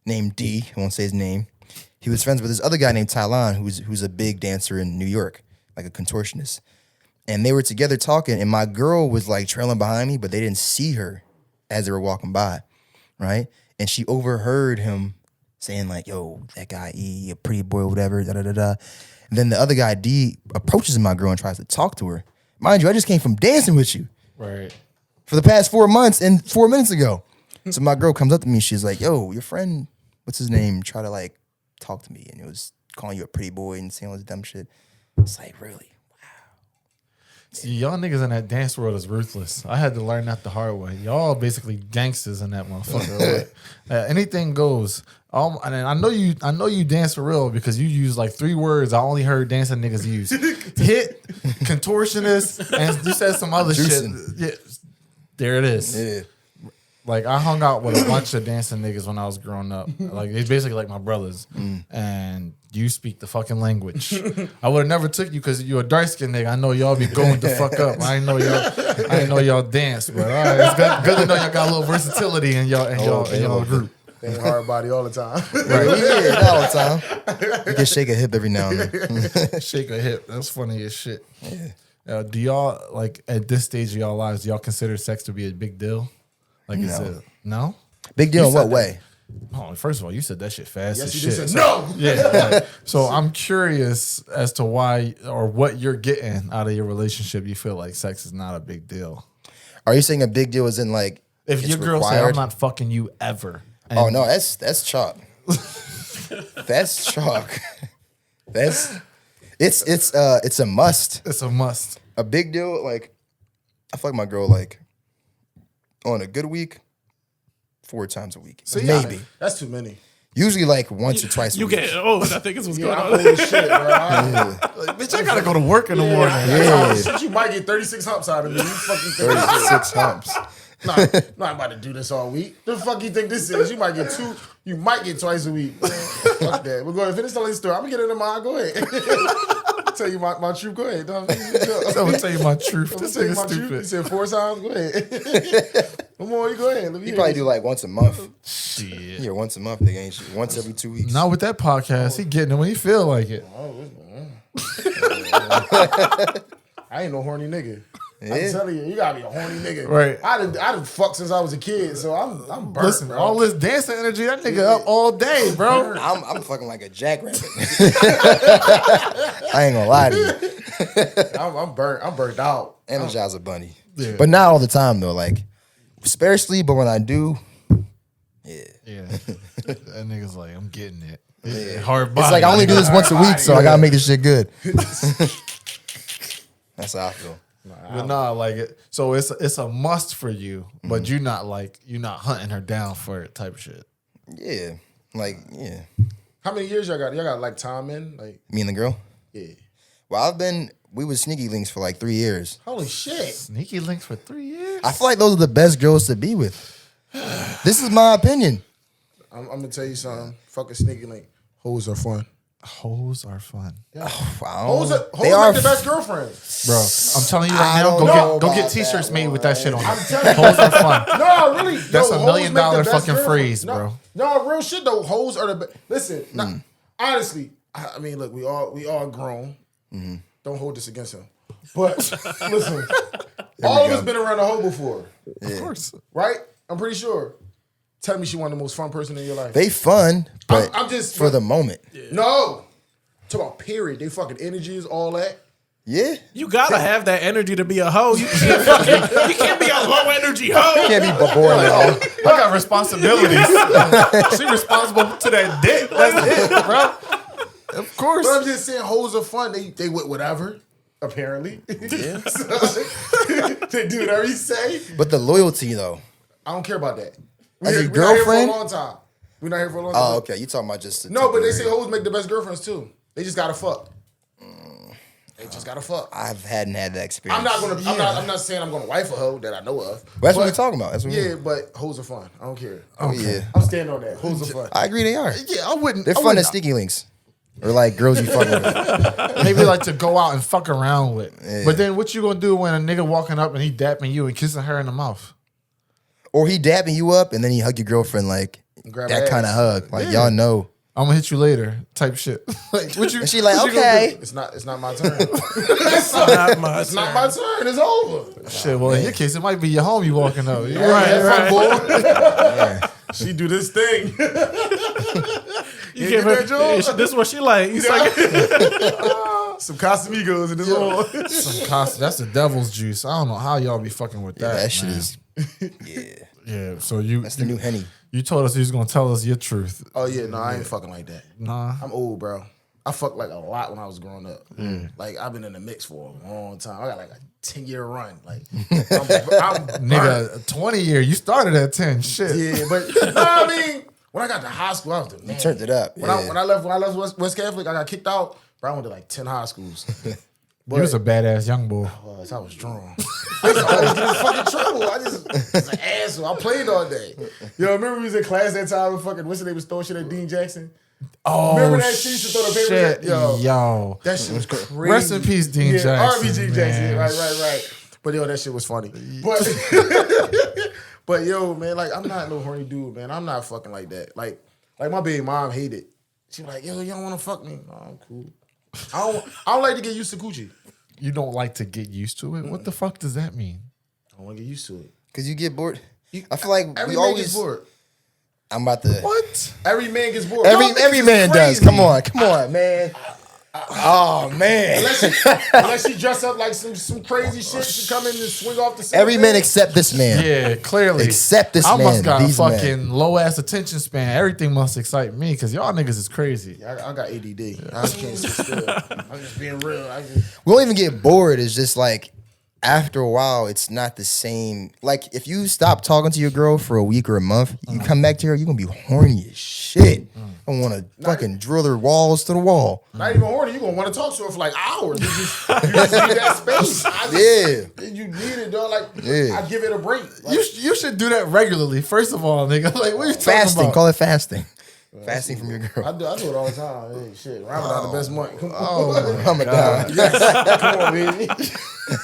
named D, I won't say his name, he was friends with this other guy named Tylon, who's a big dancer in New York, like a contortionist. And they were together talking, and my girl was like trailing behind me, but they didn't see her as they were walking by, right? And she overheard him saying like, yo, that guy E, a pretty boy or whatever, da-da-da-da. And then the other guy, D, approaches my girl and tries to talk to her. Mind you, I just came from dancing with you. Right. For the past 4 months and 4 minutes ago. So my girl comes up to me. She's like, yo, your friend, what's his name? Try to like talk to me. And it was calling you a pretty boy and saying all this dumb shit. It's like, really? See, y'all niggas in that dance world is ruthless. I had to learn that the hard way. Y'all basically gangsters in that motherfucker. Anything goes. And I know you dance for real because you use like 3 words I only heard dancing niggas use: hit, contortionist, and you said some other Juicing. shit. Yeah, there it is. Yeah. Like I hung out with a bunch of dancing niggas when I was growing up. Like it's basically like my brothers. And you speak the fucking language. I would have never took you because you're a dark skinned nigga. I know y'all be going the fuck up. I didn't know y'all dance, but all right, it's good to know y'all got a little versatility in y'all group. They ain't hard body all the time. Right. Yeah, not all the time. You can shake a hip every now and then. Shake a hip. That's funny as shit. Yeah. Do y'all like at this stage of y'all lives? Do y'all consider sex to be a big deal? Like No. is it no? Big deal You in what said way? Oh, first of all, you said that shit fast Yes, as you shit. did say no. Yeah. Like, so I'm curious as to why or what you're getting out of your relationship. You feel like sex is not a big deal. Are you saying a big deal is in like If it's your girl say required? I'm not fucking you ever. And Oh no, that's chalk. That's chalk. It's a must. It's a must. A big deal, like I fuck my girl like on a good week, 4 times a week. Maybe. That's too many. Usually like once or twice a You week. get old. I think it's what's Yeah, going I'm on. old as shit, bro. Like, bitch, I gotta go to work in the morning. Yeah. Shit, you might get 36 humps out of me. You fucking think 36 humps. Nah, I'm about to do this all week. The fuck you think this is? You might get 2. You might get twice a week. Fuck that. We're going to finish telling the story. I'm going to get into mine. Go ahead. Tell you my truth. Go ahead. I'm gonna tell you my truth. I'm This tell you nigga my truth. You stupid. said 4 times. Go ahead. One more. You go ahead. Let me You hear probably this. do like once a month. Shit. Yeah, once a month, nigga, ain't shit. Once every 2 weeks. Not with that podcast. He getting it when he feel like it. I ain't no horny nigga. Yeah. I'm telling you, you gotta be a horny nigga. Right. I done fucked since I was a kid, so I'm burnt, Listen, bro. all this dancing energy, that nigga up all day, bro. I'm fucking like a jackrabbit. I ain't gonna lie to you. I'm burnt. I'm burnt out. Energizer bunny. Yeah. But not all the time though. Like sparsely, but when I do, yeah. Yeah. That nigga's like, I'm getting it. Yeah. Hard body. It's like I only do this once a week, so I gotta make this shit good. That's how I feel. But nah, like it. So it's a must for you, but you're not hunting her down for it type of shit. Yeah. Like, yeah. How many years y'all got? Y'all got like time in? Like, Me and the girl? yeah. Well, we was sneaky links for like 3 years. Holy shit. Sneaky links for 3 years. I feel like those are the best girls to be with. This is my opinion. I'm gonna tell you something. Fucking sneaky link. Hoes are fun. Hoes are fun, Wow. Hoes are the best girlfriends. bro. I'm telling you right I now, don't know go get about t-shirts that made with that shit on. I'm telling you. Hoes are fun. No, really. That's yo, $1 hoes million make the best fucking girlfriends. phrase, No, bro. No, real shit though. Hoes are the best. Listen, honestly, I mean, look, we all grown. Don't hold this against him. But listen, all of us been around a hoe before, Of course. right? I'm pretty sure. Tell me she one of the most fun person in your life. They fun, but I'm just for the moment. No. Talk about period. They fucking energies, all that. Yeah. You gotta have that energy to be a hoe. You can't be a low energy hoe. Can't be boring at all. I got responsibilities. She responsible to that dick. That's it, bro. Of course. But I'm just saying, hoes are fun. They with whatever, apparently. Yeah. They do whatever you say. But the loyalty though. I don't care about that. As your We're not here for a girlfriend? long time. We're not here for a long time. Oh, okay. You talking about just No, but they say hoes make the best girlfriends too. They just gotta fuck. They just gotta fuck. hadn't had that experience. I'm not saying I'm gonna wife a hoe that I know of. That's what we're talking about. That's what But hoes are fun. I don't care. Oh yeah. I'm standing on that. Hoes are fun. I agree they are. Yeah, I wouldn't. They're fun as sticky links. Or like girls you fucking with. Maybe like to go out and fuck around with. Yeah. But then what you gonna do when a nigga walking up and he dapping you and kissing her in the mouth? Or he dapping you up and then he hug your girlfriend like Grab that her kind of ass. hug. Like y'all know. I'm gonna hit you later, type shit. Like what you? And she like, what you gonna okay. do? It's not my turn. It's not my It's not my turn. It's over. Shit. Well, in your case, it might be your homie walking up. Yeah. Right. She do this thing. You give her, this is what she like. He's like, Some Casamigos in this hole. That's the devil's juice. I don't know how y'all be fucking with that. That shit man. is yeah. Yeah. So That's the new Henny. You told us you was gonna tell us your truth. Oh yeah, no, I ain't fucking like that. Nah. I'm old, bro. I fucked like a lot when I was growing up. Like I've been in the mix for a long time. I got like a 10-year run. Like I'm Nigga, 20 year. You started at 10. Shit. yeah, but no, I mean, when I got to high school, I was the man. You turned it up. When I left West Catholic, I got kicked out. Bro, I went to like 10 high schools. But You was a badass young boy. I was drawn. I used to always get in fucking trouble. I just was an asshole. I played all day. Yo, remember we was in class that time with fucking what's the name was throwing shit at Dean Jackson? Oh, Remember that shit? Used to throw the papers shit. at? Yo. That shit was crazy. Rest in peace, Dean Jackson. RBG Jackson. man. Right. But yo, that shit was funny. But but yo, man, like I'm not no horny dude, man. I'm not fucking like that. Like my baby mom hated. She was like, yo, you don't want to fuck me? No, I'm cool. I don't like to get used to coochie. You don't like to get used to it? What the fuck does that mean? I don't want to get used to it. Cause you get bored. I feel like Every we man always. gets bored. I'm about to. What? Every man gets bored. Every man does. Come on, man. Oh man. Unless she dress up like some crazy shit, she come in and swing off the ceiling. Every man except this man. Yeah, clearly. Except this I man. must got a These fucking low ass attention span. Everything must excite me because y'all niggas is crazy. I got ADD. I just can't sit still. I'm just being real. We don't even get bored. It's just like after a while, it's not the same. Like if you stop talking to your girl for a week or a month, you come back to her, you're gonna be horny as shit. I want to fucking drill her walls to the wall. Not even horny. You gonna want to talk to her for like hours. You just need that space. You need it, dog. Like I give it a break. Like, You should do that regularly. First of all, nigga. Like what are you talking Fasting. about? Call it fasting. Fasting from your girl. I do it all the time. Hey, shit, Ramadan the best month. Come on, Oh, Ramadan. come on, man.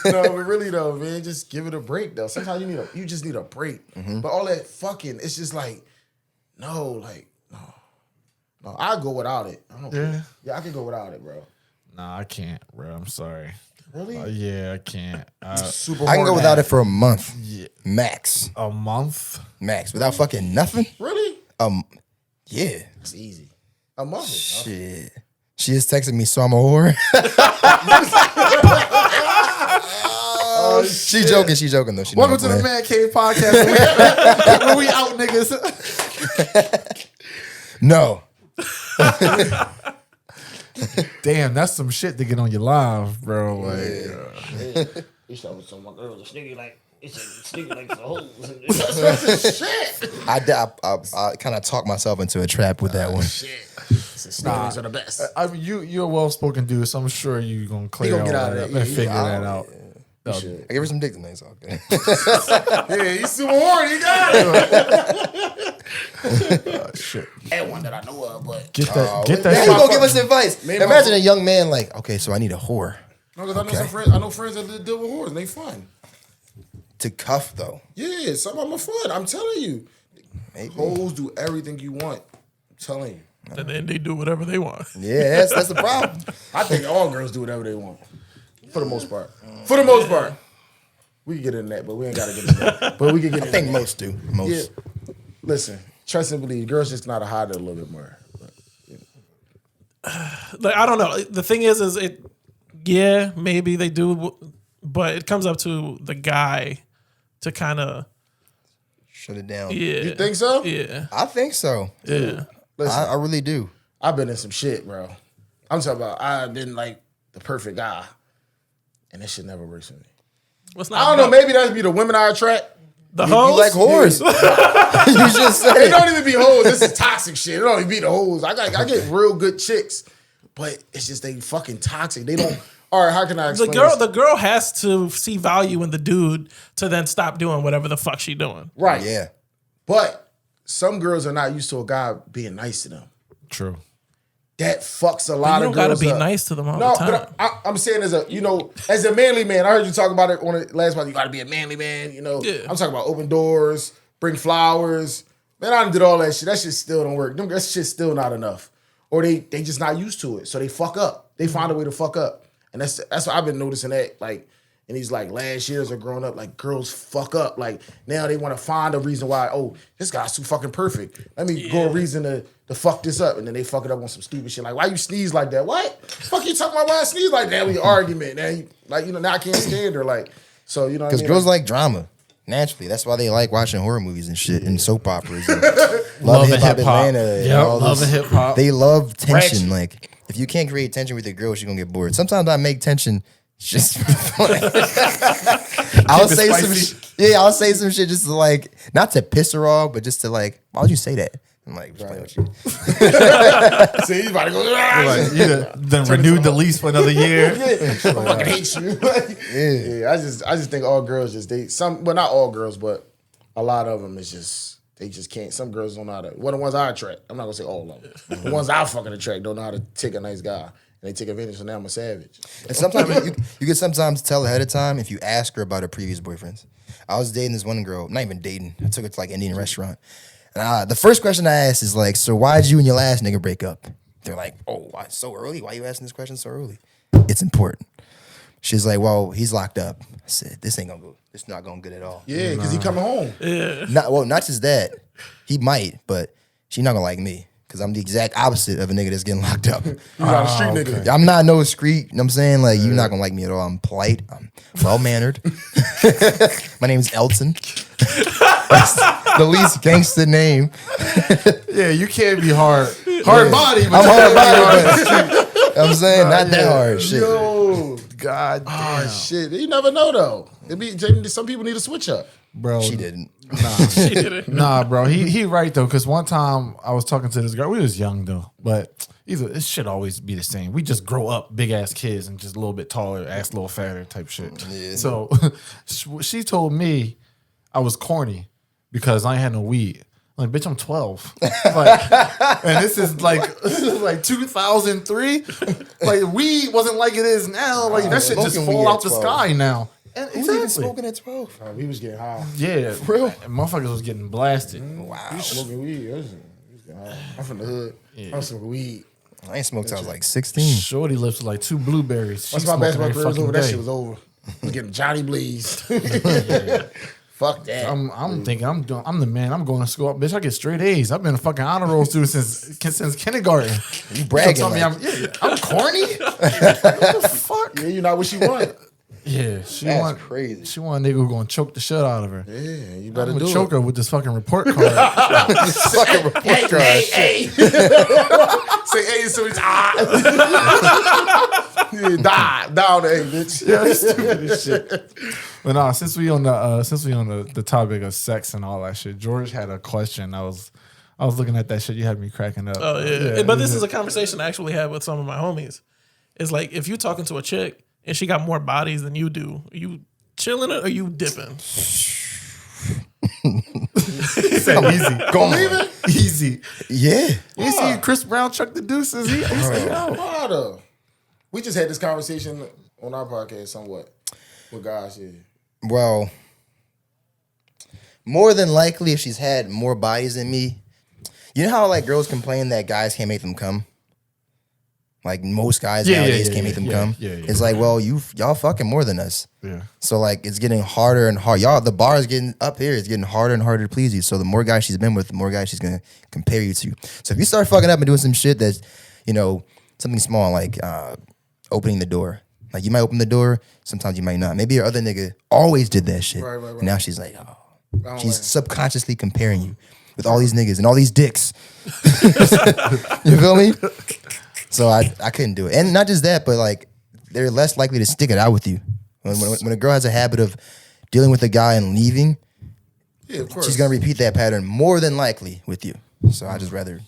No, but really though, man, just give it a break though. Sometimes you just need a break. But all that fucking, it's just like, no, I go without it. I don't care. Yeah, I can go without it, bro. Nah, I can't, bro. I'm sorry. Really? Yeah, I can't. Super. I can go without it for a month. Yeah. Max. A month? Max. Without fucking nothing? Really? Yeah. It's easy. A month. Shit. She is texting me, so I'm a whore. She joking though. She Welcome to the Mancave Podcast. Where we out, niggas. No. Damn, that's some shit to get on your live, bro. Like, He started with some girls, a sneaky like the hoes. Shit. I kind of talked myself into a trap with that one. Shit. Sneakers are the best. I mean, you're a well-spoken dude, so I'm sure you're gonna clear gonna get all out of that it. and Yeah, figure that out. I gave her some dick tonight, so okay. Yeah, he's super horny. He got it. Shit. And one that I know of, but Get that Yeah, shit. you gonna give us advice. Maybe Imagine a young man like, okay, so I need a whore. No, because I know some friends. I know friends that deal with whores. And they fun. To cuff though. Yeah, some of them are fun. I'm telling you. Maybe. Hoes do everything you want. I'm telling you. and then they do whatever they want. Yeah, that's the problem. I think all girls do whatever they want. For the most part. For the most part. We can get into that, but we ain't got to get into that. But we can get I into think that. most do. Most. Yeah. Listen, trust and believe. Girls just know how to hide it a little bit more. Like I don't know. The thing is it. Yeah, maybe they do, but it comes up to the guy to kind of Shut it down. yeah. You think so? Yeah, I think so. yeah. Listen, I really do. I've been in some shit, bro. I'm talking about I've been like the perfect guy. And that shit never works for me. What's not I don't know. dope? Maybe that'd be the women I attract. The You hoes? like whores. You just said It it. don't even be hoes. This is toxic shit. It don't even be the hoes. I get real good chicks, but it's just they fucking toxic. They don't. All right, how can I explain The girl has to see value in the dude to then stop doing whatever the fuck she doing. Right. Yeah. But some girls are not used to a guy being nice to them. True. That fucks a lot You of don't gotta girls be up. nice to them all No, the time. but I'm saying as a manly man, I heard you talk about it on the last podcast. You gotta be a manly man, Yeah. I'm talking about open doors, bring flowers. Man, I done did all that shit. That shit still don't work. That shit's still not enough. Or they just not used to it. So they fuck up. They find a way to fuck up. And that's what I've been noticing that, like, in these like last years of growing up, like girls fuck up. Like now they want to find a reason why, oh, this guy's too fucking perfect. Let me go a reason to fuck this up. And then they fuck it up on some stupid shit. Like, why you sneeze like that? What? Fuck you talking about why I sneeze like that? We argument. Now I can't stand her. Like, so you know what I Because mean? girls like drama. Naturally. That's why they like watching horror movies and shit and soap operas. And Love and Hip Hop hip-hop. Atlanta. and Yep, all Love this. and hip-hop. They love tension. Ratchet. Like, if you can't create tension with your girl, she's gonna get bored. Sometimes I make tension just I'll Keep it say spicy. I'll say some shit just to like, not to piss her off, but just to like, why would you say that? I'm like, just playing with you. See, he's about to go. Like, you then renewed the lease for another year. I fucking hate you. Yeah, I just think all girls well, not all girls, but a lot of them is just they just can't. Some girls don't know how to. Well, the ones I attract, I'm not gonna say all of them. The ones I fucking attract don't know how to take a nice guy, and they take advantage. So now I'm a savage. And sometimes you can sometimes tell ahead of time if you ask her about her previous boyfriends. I was dating this one girl, not even dating. I took her to like Indian restaurant. And the first question I asked is like, so why'd you and your last nigga break up? They're like, oh, why so early? Why you asking this question so early? It's important. She's like, well, he's locked up. I said, this ain't gonna go. It's not going good at all. Yeah, because he coming home. Not just that. He might, but she's not gonna like me. Because I'm the exact opposite of a nigga that's getting locked up. He's not a street nigga. I'm not no street, you know what I'm saying? Like, you're not gonna like me at all. I'm polite. I'm well-mannered. My name is Elton. That's the least gangster name. Yeah, you can't be hard body. But I'm you hard can't be body, but I'm saying not that hard. Shit. Yo, God damn. oh shit, you never know though. Some people need a switch up. Bro. She didn't. Nah, bro. He right though, because one time I was talking to this girl. We was young though, but it should always be the same. We just grow up big ass kids and just a little bit taller, ass a little fatter type shit. Yeah. So she told me I was corny because I ain't had no weed. I'm like, bitch, I'm 12. Like, and this is like 2003. Like, weed wasn't like it is now. Like, that shit just smoking fall weed out at the 12. sky now. And Who's even smoking at 12? We was getting high. Yeah, real? And motherfuckers was getting blasted. Wow. Smoking weed. We was getting high. I'm from the hood. I'm smoking weed. I ain't smoked till I was like 16. Shorty lips was like 2 blueberries. Once She my smoking basketball every career was fucking over, that day. shit was over. I was getting Johnny Blaze. Fuck that. I'm thinking I'm the man. I'm going to school. Bitch, I get straight A's. I've been a fucking honor roll student since kindergarten. You bragging Tell me like, I'm corny. What the fuck? Yeah, you not what she want. Yeah, she That's want crazy. She want a nigga who gonna choke the shit out of her. Yeah, you I'm better gonna do choke it. her with this fucking report card. fucking report card. Hey. Say hey, so it's yeah, die on the A, bitch. Yeah, stupid as shit. But nah, since we on the topic of sex and all that shit, George had a question. I was looking at that shit. You had me cracking up. Oh yeah. But this is a conversation I actually had with some of my homies. It's like, if you're talking to a chick and she got more bodies than you do, are you chilling it or you dipping? He said easy. Go on. Easy. Yeah. You see Chris Brown chuck the deuces. He said, yo. Harder. We just had this conversation on our podcast somewhat with guys here. Well, more than likely, if she's had more bodies than me, you know how like girls complain that guys can't make them come? Like most guys nowadays can't make them come. Yeah. It's like, well, y'all fucking more than us. Yeah. So like it's getting harder and harder. Y'all, the bar is getting up here. It's getting harder and harder to please you. So the more guys she's been with, the more guys she's gonna compare you to. So if you start fucking up and doing some shit that's, something small like opening the door. Like you might open the door, sometimes you might not. Maybe your other nigga always did that shit. Right. And now she's like, don't she's like- subconsciously comparing you with all these niggas and all these dicks. You feel me? So I couldn't do it. And not just that, but like they're less likely to stick it out with you When a girl has a habit of dealing with a guy and leaving, Yeah, of course. she's gonna repeat that pattern more than likely with you. So I just rather.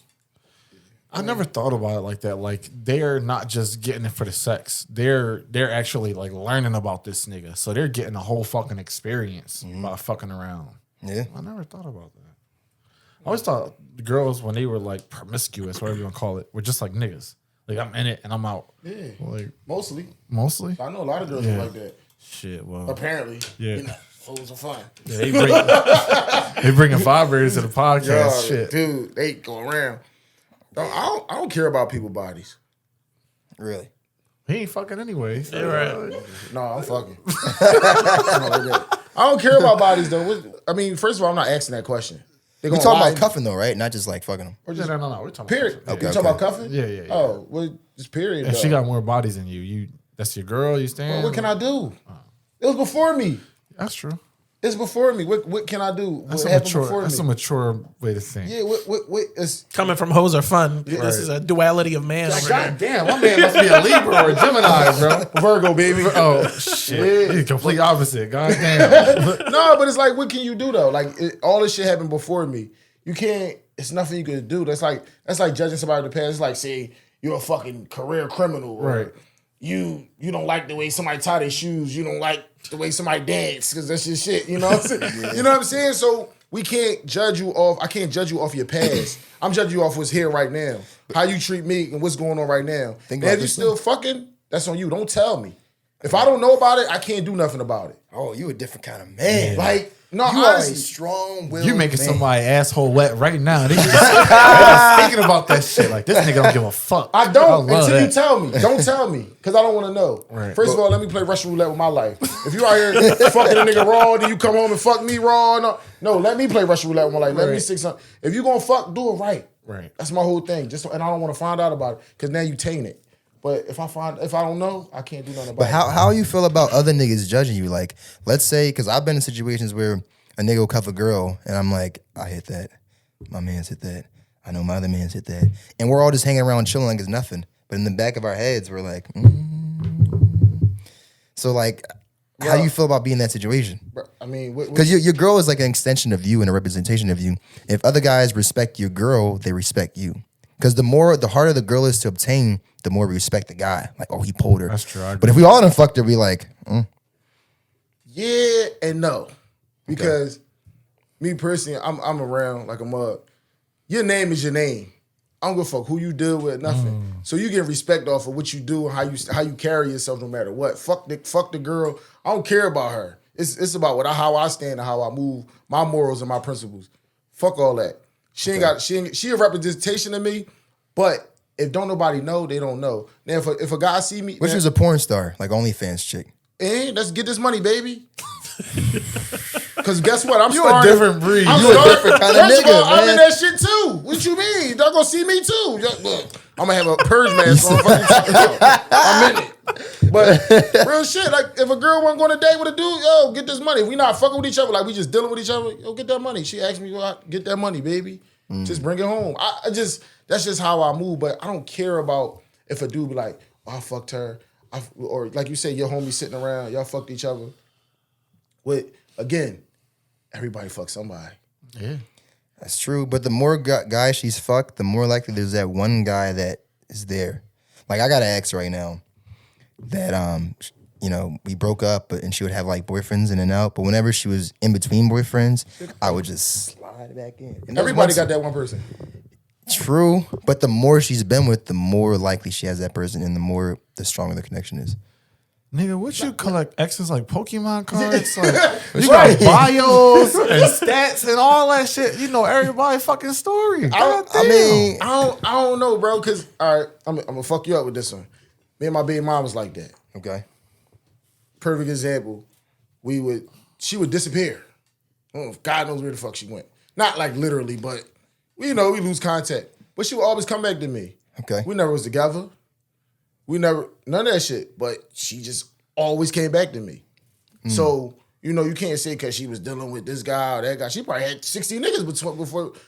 I never thought about it like that. Like they're not just getting it for the sex. They're actually like learning about this nigga. So they're getting a whole fucking experience by fucking around. Yeah. I never thought about that. I always thought the girls when they were like promiscuous, whatever you want to call it, were just like niggas. Like I'm in it and I'm out. Yeah, Like mostly. mostly. I know a lot of girls Yeah. are like that. Shit. Well. Apparently. Yeah. You know, fools are fun. Yeah, they bringing vibrators to the podcast. Yo, Shit. dude, they go around. I don't care about people's bodies. Really. He ain't fucking anyway. Yeah, right. No, I'm fucking. I don't care about bodies though. I mean, first of all, I'm not asking that question. They We gonna talking lie. about cuffing though, right? Not just like fucking them. No. We're talking Period. about Okay, You talking about cuffing? Yeah. Oh, well, just period. If though. she got more bodies than you that's your girl. You stand. Well, what can I do? It was before me. That's true. It's before me. What can I do? That's What a happened mature. before That's a me? mature way to think. Yeah. What? It's Coming from hoes are fun. This is a duality of man. over God here. damn, my man must be a Libra or a Gemini, bro. Virgo, baby. Oh shit, he's complete opposite. God damn. No, but it's like, what can you do though? Like all this shit happened before me. You can't. It's nothing you can do. That's like judging somebody in the past. It's like saying you're a fucking career criminal, or Right. You don't like the way somebody tie their shoes. You don't like the way somebody dance because that's your shit. You know what I'm saying? You know what I'm saying? So we can't judge you off. I can't judge you off your past. I'm judging you off what's here right now. How you treat me and what's going on right now. Think And about if you this still fucking, that's on you. Don't tell me. If I don't know about it, I can't do nothing about it. Oh, you a different kind of man. Like, no, you are a honestly. strong-willed You making man. somebody asshole wet right now. They just thinking about that shit. Like this nigga don't give a fuck. I don't love until you that. tell me. Don't tell me because I don't want to know. Right. First of all, let me play Russian roulette with my life. If you out here fucking a nigga raw, then you come home and fuck me raw. No, let me play Russian roulette with my life. Let me Right. stick something. If you gonna fuck, do it right. Right. That's my whole thing. And I don't want to find out about it because now you taint it. But if I don't know, I can't do nothing about But it. how you feel about other niggas judging you? Like, let's say, because I've been in situations where a nigga will cuff a girl, and I'm like, I hit that. My man's hit that. I know my other man's hit that. And we're all just hanging around chilling like it's nothing. But in the back of our heads, we're like, So, like, how do you feel about being in that situation? I mean, Because your girl is like an extension of you and a representation of you. If other guys respect your girl, they respect you. Because the harder the girl is to obtain, the more we respect the guy. Like, oh, he pulled her. That's true. I But if we all done fucked her, we like, yeah and no. Because me personally, I'm around like a mug. Your name is your name. I don't give a fuck who you deal with, nothing. So you get respect off of what you do and how you carry yourself no matter what. Fuck the girl. I don't care about her. It's about how I stand and how I move, my morals and my principles. Fuck all that. She a representation of me, but if don't nobody know, they don't know. Now if a guy see me, which is a porn star, like OnlyFans chick. let's get this money, baby. Because guess what? You a different breed. I'm You a different kind of First of nigga, all, I'm man. in that shit too. What you mean? Y'all gonna see me too? Look, I'm gonna have a purge mask on. I'm in it. But real shit, like if a girl wasn't going to date with a dude, yo, get this money. If we not fucking with each other, like we just dealing with each other, yo, get that money. She asked me, get that money, baby. Just bring it home. That's just how I move. But I don't care about if a dude be like, oh, I fucked her, or like you say, your homie sitting around, y'all fucked each other. Again, everybody fucks somebody. Yeah. That's true. But the more guys she's fucked, the more likely there's that one guy that is there. Like I got an ex right now that we broke up, and she would have like boyfriends in and out. But whenever she was in between boyfriends, I would just slide back in. And Everybody got that one person. True, but the more she's been with, the more likely she has that person, and the stronger the connection is. Nigga, what you collect exes like Pokemon cards? Like, you got bios and stats and all that shit. You know everybody fucking story. I don't know, bro. Because all right, I'm gonna fuck you up with this one. Me and my baby mom was like that. Okay. Perfect example. She would disappear. God knows where the fuck she went. Not like literally, but we lose contact. But she would always come back to me. Okay. We never was together. None of that shit. But she just always came back to me. So, you can't say because she was dealing with this guy or that guy. She probably had 60 niggas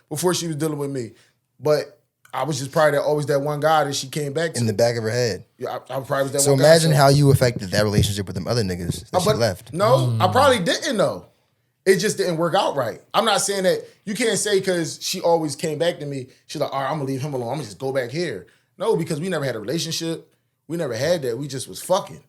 before she was dealing with me. But I was just probably always that one guy that she came back to. In the back of her head. Yeah, I probably was that So one guy. imagine how you affected that relationship with them other niggas that she left. No, I probably didn't though. It just didn't work out right. I'm not saying that you can't say because she always came back to me, she's like, all right, I'm gonna leave him alone. I'm gonna just go back here. No, because we never had a relationship. We never had that. We just was fucking.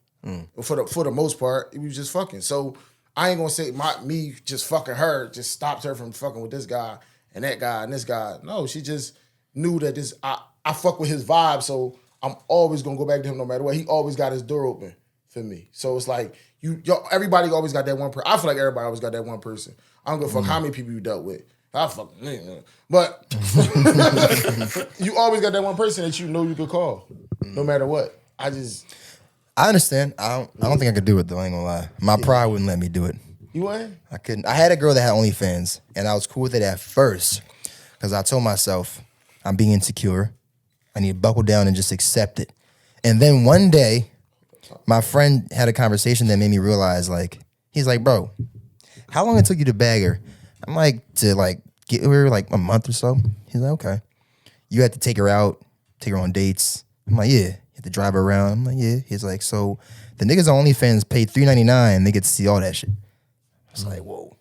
For the most part, we was just fucking. So I ain't gonna say me just fucking her just stopped her from fucking with this guy and that guy and this guy. No, she just knew that I fuck with his vibe, so I'm always gonna go back to him no matter what. He always got his door open for me. So it's like everybody always got that one person. I feel like everybody always got that one person. I don't give a fuck how many people you dealt with. I fucking but you always got that one person that you know you could call, no matter what. I understand. I don't think I could do it though. I ain't gonna lie. My pride wouldn't let me do it. You wouldn't? I couldn't. I had a girl that had OnlyFans, and I was cool with it at first because I told myself I'm being insecure. I need to buckle down and just accept it. And then one day, my friend had a conversation that made me realize, like, he's like, bro, how long it took you to bag her? I'm like, to like get her like a month or so. He's like, okay. You had to take her out, take her on dates. I'm like, yeah. You had to drive her around. I'm like, yeah. He's like, so the niggas on OnlyFans paid $3.99. They get to see all that shit. I was like, whoa.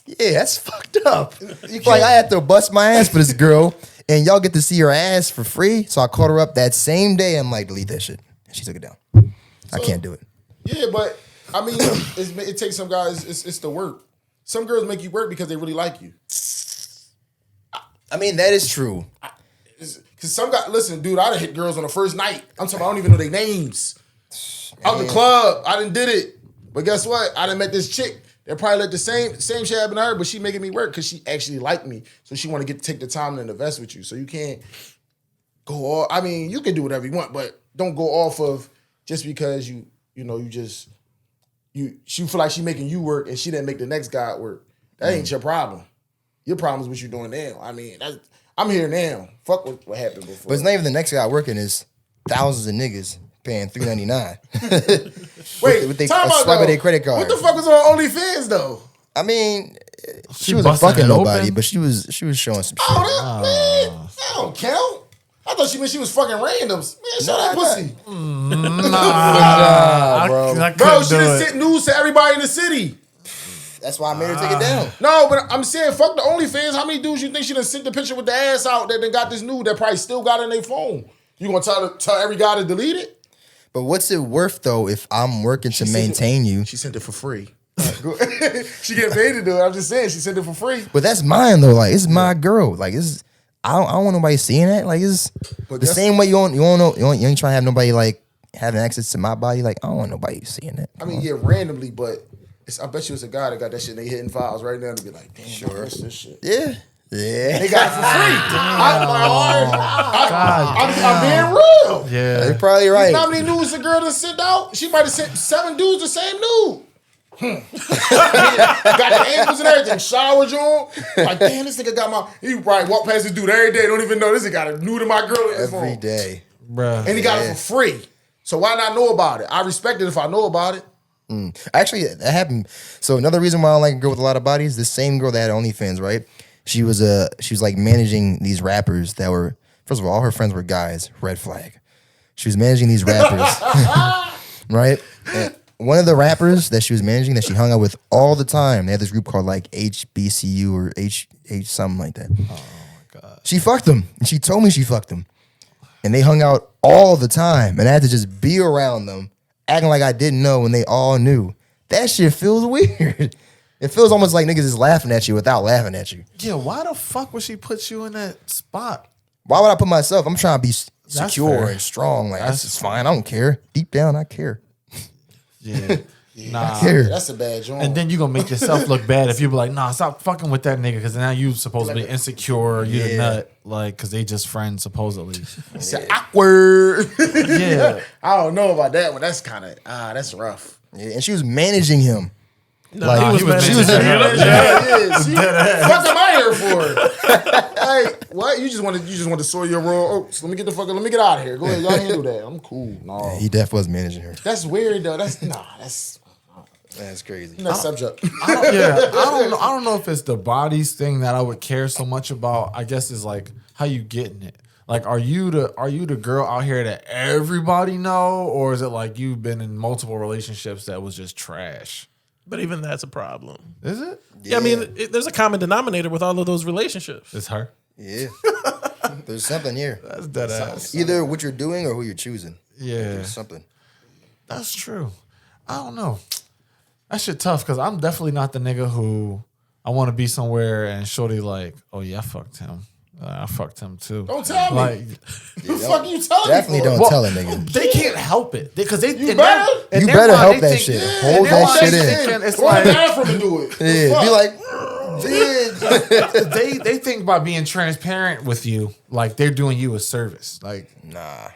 Yeah, that's fucked up. Like, I had to bust my ass for this girl, and y'all get to see her ass for free. So I called her up that same day. I'm like, delete that shit. And she took it down. I can't do it. Yeah, but I mean, it takes some guys. It's the work. Some girls make you work because they really like you. I mean, that is true. Because some guys, listen, dude, I done hit girls on the first night. I'm talking about I don't even know their names. Out the club, I done did it. But guess what? I done met this chick that probably let the same shit happen to her, but she making me work because she actually liked me. So she want to take the time and invest with you. So you can't go off. I mean, you can do whatever you want, but don't go off of just because you feel like she making you work and she didn't make the next guy work. That ain't your problem. Your problem is what you're doing now. I mean, I'm here now. Fuck what happened before. But it's not even the next guy working. It's thousands of niggas paying $3.99. Wait, with they time out swipe though. of their credit card. What the fuck was on OnlyFans though? I mean, she She wasn't busting fucking it nobody, open? but she was showing some shit. Oh, that don't count. I thought she meant she was fucking randoms. Man, show that pussy. Bro, she just sent news to everybody in the city. That's why I made her take it down. No, but I'm saying, fuck the OnlyFans. How many dudes you think she done sent the picture with the ass out that then got this nude that probably still got it in their phone? You gonna tell every guy to delete it? But what's it worth though if I'm working to maintain you? She sent it for free. She get paid to do it. I'm just saying, she sent it for free. But that's mine though. Like, it's my girl. Like, I don't want nobody seeing that. Like, it's the same way you ain't trying to have nobody like having access to my body. Like, I don't want nobody seeing that. I mean, yeah, randomly, but I bet you it's a guy that got that shit in their hidden files right now to be like, damn, sure, what's this shit? Yeah. They got it for free. I'm being real. Yeah. You're probably right. You know how many nudes the girl done sent out? She might have sent 7 dudes the same nude. Got the ankles and everything. Showered you on. Like, damn, this nigga got my... He probably walk past this dude every day. Don't even know this nigga got a nude of my girl in his phone. Every day. Bruh. And he got it for free. So why not know about it? I respect it if I know about it. Actually, that happened. So another reason why I don't like a girl with a lot of bodies, the same girl that had OnlyFans, right? She was like managing these rappers that were, first of all her friends were guys, red flag. She was managing these rappers, right? And one of the rappers that she was managing that she hung out with all the time, they had this group called like HBCU or H something like that. Oh my God. She fucked him. And she told me she fucked him. And they hung out all the time. And I had to just be around them, acting like I didn't know when they all knew. That shit feels weird. It feels almost like niggas is laughing at you without laughing at you. Yeah, why the fuck would she put you in that spot? Why would I put myself? I'm trying to be secure fair. and strong. Like, that's just fine. I don't care. Deep down, I care. Yeah. Nah. I care. That's a bad joint. And then you gonna make yourself look bad if you be like, nah, stop fucking with that nigga, because now you supposed to be insecure, you the nut, like, because they just friends supposedly. It's awkward. Yeah. I don't know about that one. That's kind of that's rough. Yeah, and she was managing him. No, Like, he was she was Fuck am I here for? Like, what? You just want to sow your raw oats. Let me get out of here. Go ahead, y'all handle that. I'm cool. No, He definitely was managing her. that's weird though. That's crazy. next subject. I don't know if it's the bodies thing that I would care so much about. I guess is like how you getting it. Like, are you the girl out here that everybody know, or is it like you've been in multiple relationships that was just trash? But even that's a problem. Is it? Yeah, I mean, there's a common denominator with all of those relationships. It's her. Yeah. There's something here. That's dead ass. Either what you're doing or who you're choosing. Yeah, There's something. that's true. I don't know. That shit tough because I'm definitely not the nigga who I want to be somewhere and shorty like, oh yeah, I fucked him. I fucked him too. Don't tell me. Like, the fuck you telling Definitely me? don't tell a nigga. they can't help it because they. You better. You better help that shit. Hold that shit in. It's Go in the like bathroom and do it. Yeah, be like, they think by being transparent with you, like they're doing you a service. Like, nah.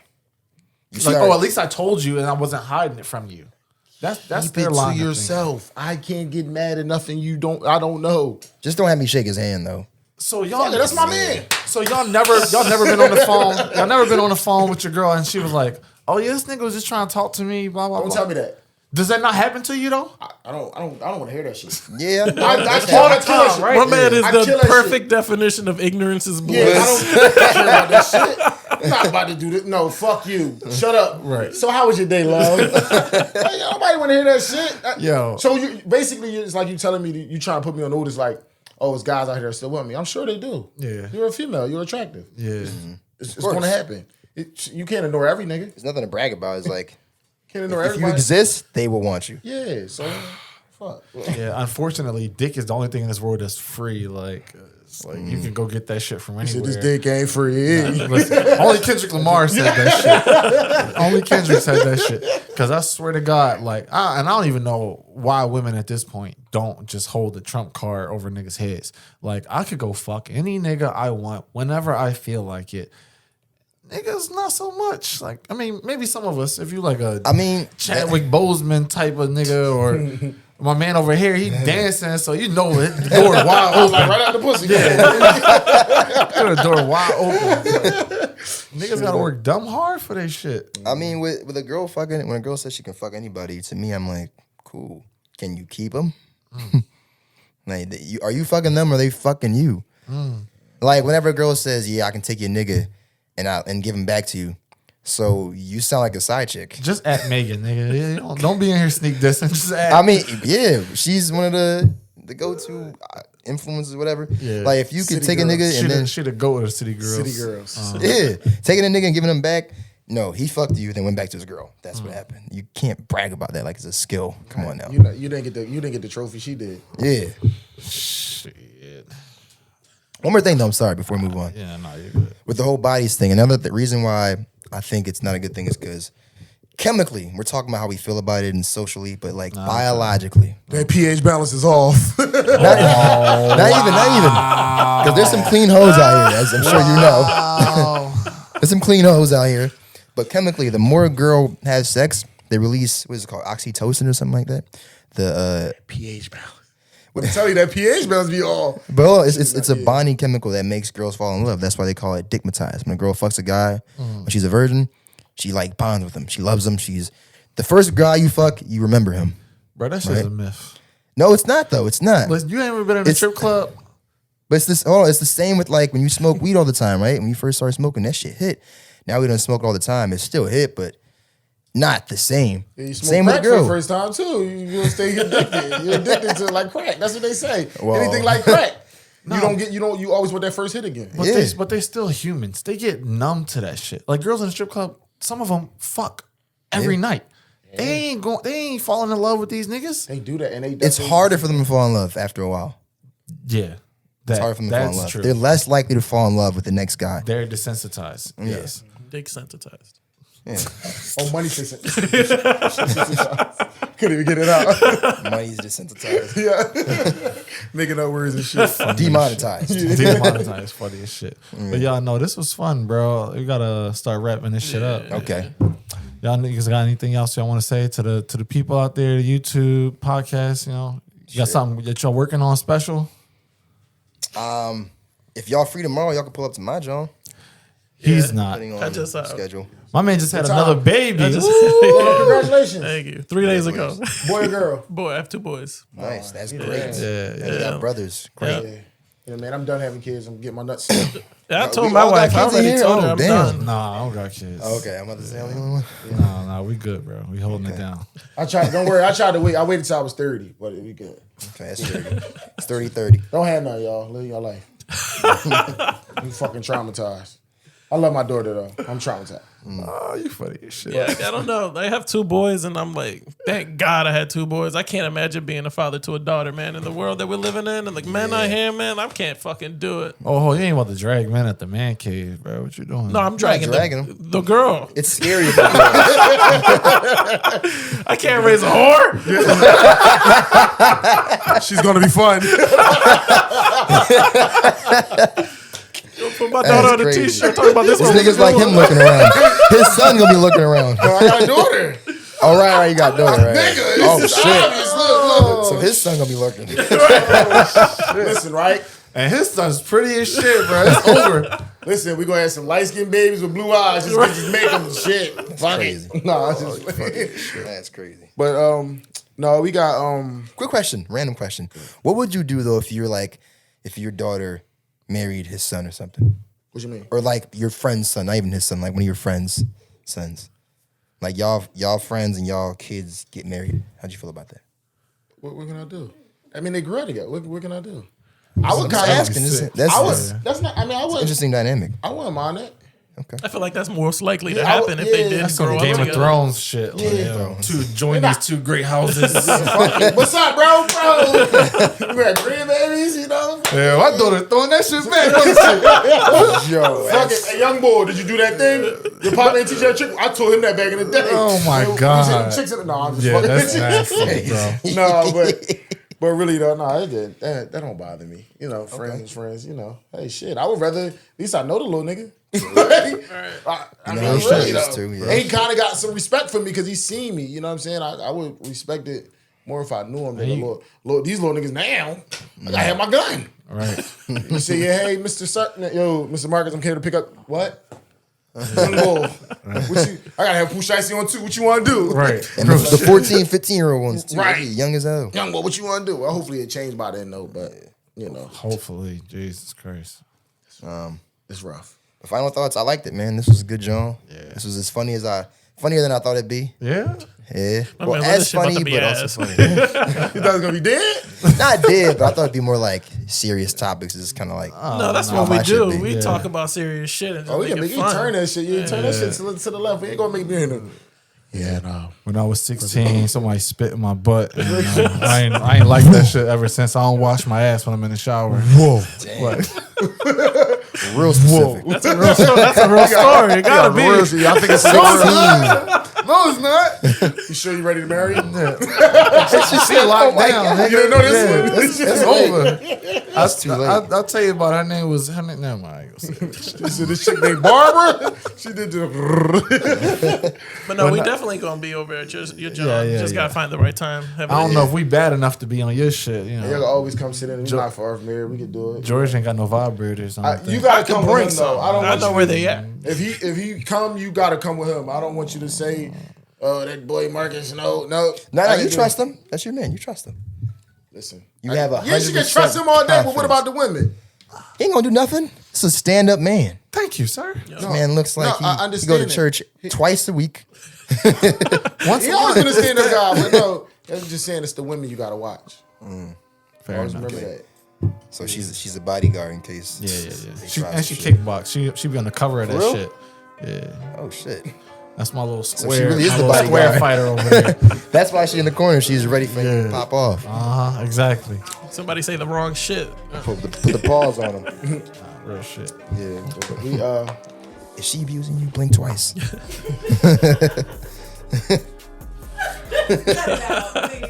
it's like, oh, at least I told you and I wasn't hiding it from you. That's Keep their it line to of yourself. I can't get mad at nothing I don't know. Just don't have me shake his hand though. thinking. So y'all, That's my man. So y'all never been on the phone. Y'all never been on the phone with your girl and she was like, oh yeah, this nigga was just trying to talk to me. Blah blah. Don't blah. tell me that. Does that not happen to you though? I don't want to hear that shit. Yeah. I kill that shit. right? My man is I kill the that perfect definition of ignorance is bliss. Yeah, I don't care about that shit. I'm not about to do this. No, fuck you. Shut up. Right. So how was your day, love? Hey, nobody want to hear that shit. Yo. So you basically it's like you telling me you trying to put me on notice like, oh, it's guys out here that still want me. I'm sure they do. Yeah. You're a female. You're attractive. Yeah. It's going to happen. You can't ignore every nigga. There's nothing to brag about. It's like, Can't ignore if you everybody. exist, they will want you. Yeah. So fuck. Yeah, unfortunately, dick is the only thing in this world that's free. Like, it's like you can go get that shit from anywhere. This dick ain't free. Listen, only Kendrick Lamar said that shit. Only Kendrick said that shit. Because I swear to God, like, and I don't even know why women at this point don't just hold the trump card over niggas' heads. Like, I could go fuck any nigga I want whenever I feel like it. Niggas, not so much. Like, I mean, maybe some of us, if you like a Chadwick Boseman type of nigga, or my man over here, he dancing, so you know it. The door wide open. Like right out the pussy. Yeah. The door wide open. Niggas gotta work dumb hard for their shit. I mean, with a girl fucking, when a girl says she can fuck anybody, to me, I'm like, cool. Can you keep them? Like, are you fucking them or are they fucking you? Like, whenever a girl says, yeah, I can take your nigga and give him back to you. So you sound like a side chick. Just at Megan, nigga. Don't be in here sneak dissing. Just at. I mean, yeah, she's one of the go-to influencers, whatever. Yeah. Like, if you could City take girls. a nigga and then She the go to the city girls. City girls. yeah, taking a nigga and giving him back. No, he fucked you, then went back to his girl. That's what happened. You can't brag about that like it's a skill. Come on now. You didn't get the trophy. She did. Yeah. Shit. One more thing, though. I'm sorry before we move on. Yeah, no, you're good. With the whole bodies thing, the reason why I think it's not a good thing is because chemically, we're talking about how we feel about it and socially, but like biologically, That pH balance is off. not even, because there's some clean hoes out here, as I'm sure you know. There's some clean hoes out here, but chemically, the more a girl has sex, they release what is it called, oxytocin or something like that. The pH balance. When I tell you that pH balance be all. But it's a bonding chemical that makes girls fall in love. That's why they call it dickmatized. When a girl fucks a guy, when she's a virgin, she like bonds with him. She loves him. She's the first guy you fuck, you remember him. Bro, that shit's a myth. No, it's not though. It's not. Listen, you ain't ever been in a strip club? But it's this. Hold on, it's the same with like when you smoke weed all the time, right? When you first started smoking, that shit hit. Now we don't smoke all the time. It's still hit, but not the same. Yeah, you Same smoke with crack a for girl. the first time too. You'll stay addicted. You're addicted to like crack. That's what they say. Well, anything like crack. You always want that first hit again. But, Yeah. but they're still humans. They get numb to that shit. Like girls in the strip club, some of them fuck every night. They ain't falling in love with these niggas. They do that, and they. It's harder for them to fall in love after a while. Yeah. It's harder for them to fall in love. True. They're less likely to fall in love with the next guy. They're desensitized. Yes. Dick sensitized. Oh, money fixing. Couldn't even get it out. Money's desensitized. Yeah, making up words and shit. Demonetized. Demonetized, funny as shit. But y'all know this was fun, bro. We gotta start wrapping this shit up. Okay. Y'all niggas got anything else y'all want to say to the people out there, the YouTube podcast? You know, you got something that y'all working on special? If y'all free tomorrow, y'all can pull up to my joint. He's not. Depending on I just schedule. My man just had another baby. Well, congratulations, Thank you. 3 days ago. boy or girl. Boy, I have 2 boys. Nice. That's great. Yeah. You got brothers. Great. Yeah. You know, man, I'm done having kids. I'm getting my nuts. I told We my all got wife. I kids in already here? told her Oh, I'm damn. done. Nah, I don't got kids. Okay, I'm about to say only one. No, we good, bro. We holding it down. I tried. Don't worry. I tried to wait. I waited till I was 30, but we good. Okay, that's 30. It's 30. Don't have none, y'all. Live your life. I'm fucking traumatized. I love my daughter though. I'm traumatized. Oh, you funny as shit. Yeah, I don't know. I have 2 boys, and I'm like, thank God I had 2 boys. I can't imagine being a father to a daughter, man. In the world that we're living in, and like men out here, man, I can't fucking do it. Oh, you ain't about to drag men at the man cave, bro. What you doing? No, I'm dragging dragging them. the girl. It's scary. If girls. I can't raise a whore. She's gonna be fun. Put my daughter on a crazy. t-shirt talking about this. This one. nigga's like him looking around. His son gonna be looking around. I got a daughter. All right, you got daughter. Right? Nigga, this Oh is shit! obvious. Look. So his son gonna be looking. Listen, right? And his son's pretty as shit, bro. It's over. Listen, we gonna have some light skinned babies with blue eyes. Just make them shit. Fuck crazy. it. No, it's just That's crazy. But no, we got Quick question, random question. What would you do though if you're like, if your daughter married his son or something, what you mean? or like your friend's son, not even his son, like one of your friends' sons, like y'all friends and y'all kids get married? How'd you feel about that? What can I do? I mean, they grew up together. What can I do? I would I'm kind of asking. That's not. I mean, I would. interesting dynamic. I wouldn't mind it. I feel like that's most likely to Yeah, happen if they did That's grow some up Game of together. Thrones shit. Like, to join these 2 great houses. What's up, bro? We got grandbabies, you know. Yeah, my daughter throwing that shit back. Yo, Fuck it, hey, young boy, did you do that thing? Your papa ain't teach you that trick. I told him that back in the day. Oh my You God. see them chicks in the, no, I'm just Yeah, fucking that's with you. nasty, bro. No, but really though, no, it did. That don't bother me. You know, friends. You know, hey, shit. I would rather. At least I know the little nigga. I mean, know really shit though. too, yeah. And he kind of got some respect for me because he seen me. You know what I'm saying? I would respect it more if I knew him than the little these little niggas now. I gotta have my gun. Right. You say, yeah, hey, Mr. Sutton, yo, Mr. Marcus, I'm here to pick up what? Young boy. What you? I gotta have Pusha Icy on too. What you want to do? Right. and the 14, 15-year-old ones too. Right. They young as hell. Young boy, what you want to do? Well, hopefully it changed by then, though. But you know, Hopefully. Jesus Christ. it's rough. The final thoughts. I liked it, man. This was a good John. Yeah. This was as funnier than I thought it'd be. Yeah. Yeah. My Well, man, as this shit about funny, to be but ass. also funny. You thought it was gonna be dead? Not dead, but I thought it'd be more like serious topics. It's kind of like No, that's no, what we mine should do. be. We Yeah. talk about serious shit and just Oh, we make can it make you fun. turn that shit. You turn that shit to the left. We ain't gonna make me in the. Yeah, no. When I was 16, somebody spit in my butt. And, I ain't like that shit ever since. I don't wash my ass when I'm in the shower. Whoa. real specific. That's a real story. That's a real story. It gotta be. I think it's 16. No, it's not. You sure you ready to marry? She locked down. You didn't know this one? It's over. That's too late. I'll tell you about her name. Never mind. I ain't gonna say it. You said this chick named Barbara. She did the. But no, we definitely gonna be over at your job. Yeah, Just gotta find the right time. I don't know if we bad enough to be on your shit. You You know, can always come sit in. We're not far from here. We can do it. George ain't got no vibrators. You gotta come with him though. I don't I want know you where they at. If he come, you gotta come with him. I don't want you to say, "Oh, that boy Marcus." No. No, you trust him. That's your man. You trust him. Listen, You have 100% yes, you can trust him all day. But what about the women? He ain't gonna do nothing. It's a stand-up man. Thank you, sir. This man looks like I he understand go to it. church twice a week. Once He always been a stand-up guy, but no, I'm just saying it's the women you gotta watch. Fair Always enough. remember that. So she's a bodyguard in case. Yeah. they She, try and some she shit. kickbox. She be on the cover of that real? shit. Yeah, Oh shit. that's my little she square. really is my the little square bodyguard. fighter over there. That's why she's in the corner. She's ready for you to pop off. Exactly. Somebody say the wrong shit. Put the paws on him. Real shit. Yeah. We Is she abusing you? Blink twice. Cut it out, please.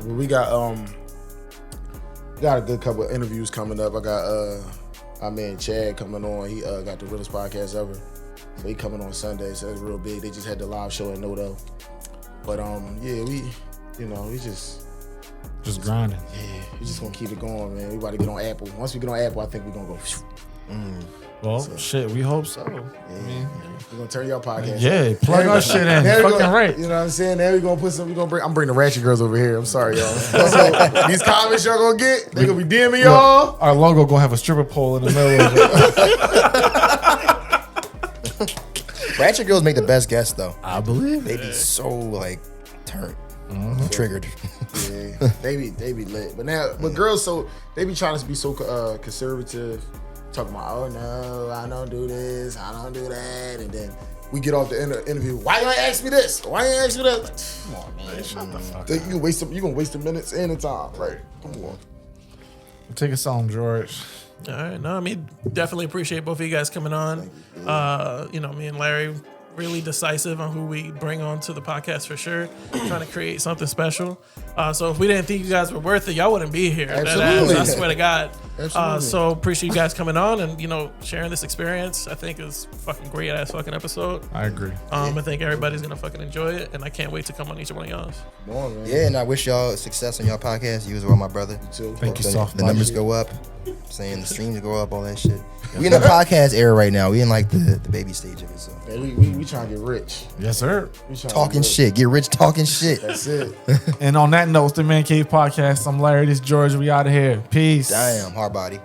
we got a good couple of interviews coming up. I got our man Chad coming on. He got the realest podcast ever. So he coming on Sunday. So it's real big. They just had the live show at Nodo. But yeah, we just Just grinding. we just gonna keep it going, man. We about to get on Apple. Once we get on Apple, I think we're gonna go. Well, shit, we hope so. I mean, We're gonna turn your podcast. yeah, plug our shit in. Now we Fucking gonna- right. You know what I'm saying? Now we're gonna put some. I'm bringing the ratchet girls over here. I'm sorry, y'all. So, these comments y'all gonna get, they gonna be DMing y'all. Our logo gonna have a stripper pole in the middle of it. Ratchet girls make the best guests though. I believe They be so like turned, triggered. Yeah, they be lit. But girls, so they be trying to be so conservative, talking about, oh no, I don't do this, I don't do that, and then we get off the interview. Why you ain't ask me this? Why you ain't ask me that? Come on, man. Shut the fuck up. You gonna waste the minutes and the time, right? Come on. Take us home, George. All right, no, I mean, definitely appreciate both of you guys coming on. Me and Larry really decisive on who we bring on to the podcast for sure. Trying to create something special. So if we didn't think you guys were worth it, y'all wouldn't be here. Absolutely. I swear to God. Absolutely. So appreciate you guys coming on and sharing this experience. I think is fucking great ass fucking episode. I agree. I think everybody's gonna fucking enjoy it, and I can't wait to come on each one of y'all's. Come on, man. Yeah, and I wish y'all success on y'all podcast. You as well, my brother. Too. Thank you, The soft numbers go up. Saying the streams go up, all that shit. We in the podcast era right now. We in like the baby stage of it. So Hey, we trying to get rich. Yes, sir. We trying to talking get rich. shit, get rich talking shit. That's it. And on that note, it's the Mancave Podcast. I'm Larry. This is George. We out of here. Peace. Damn, hard body.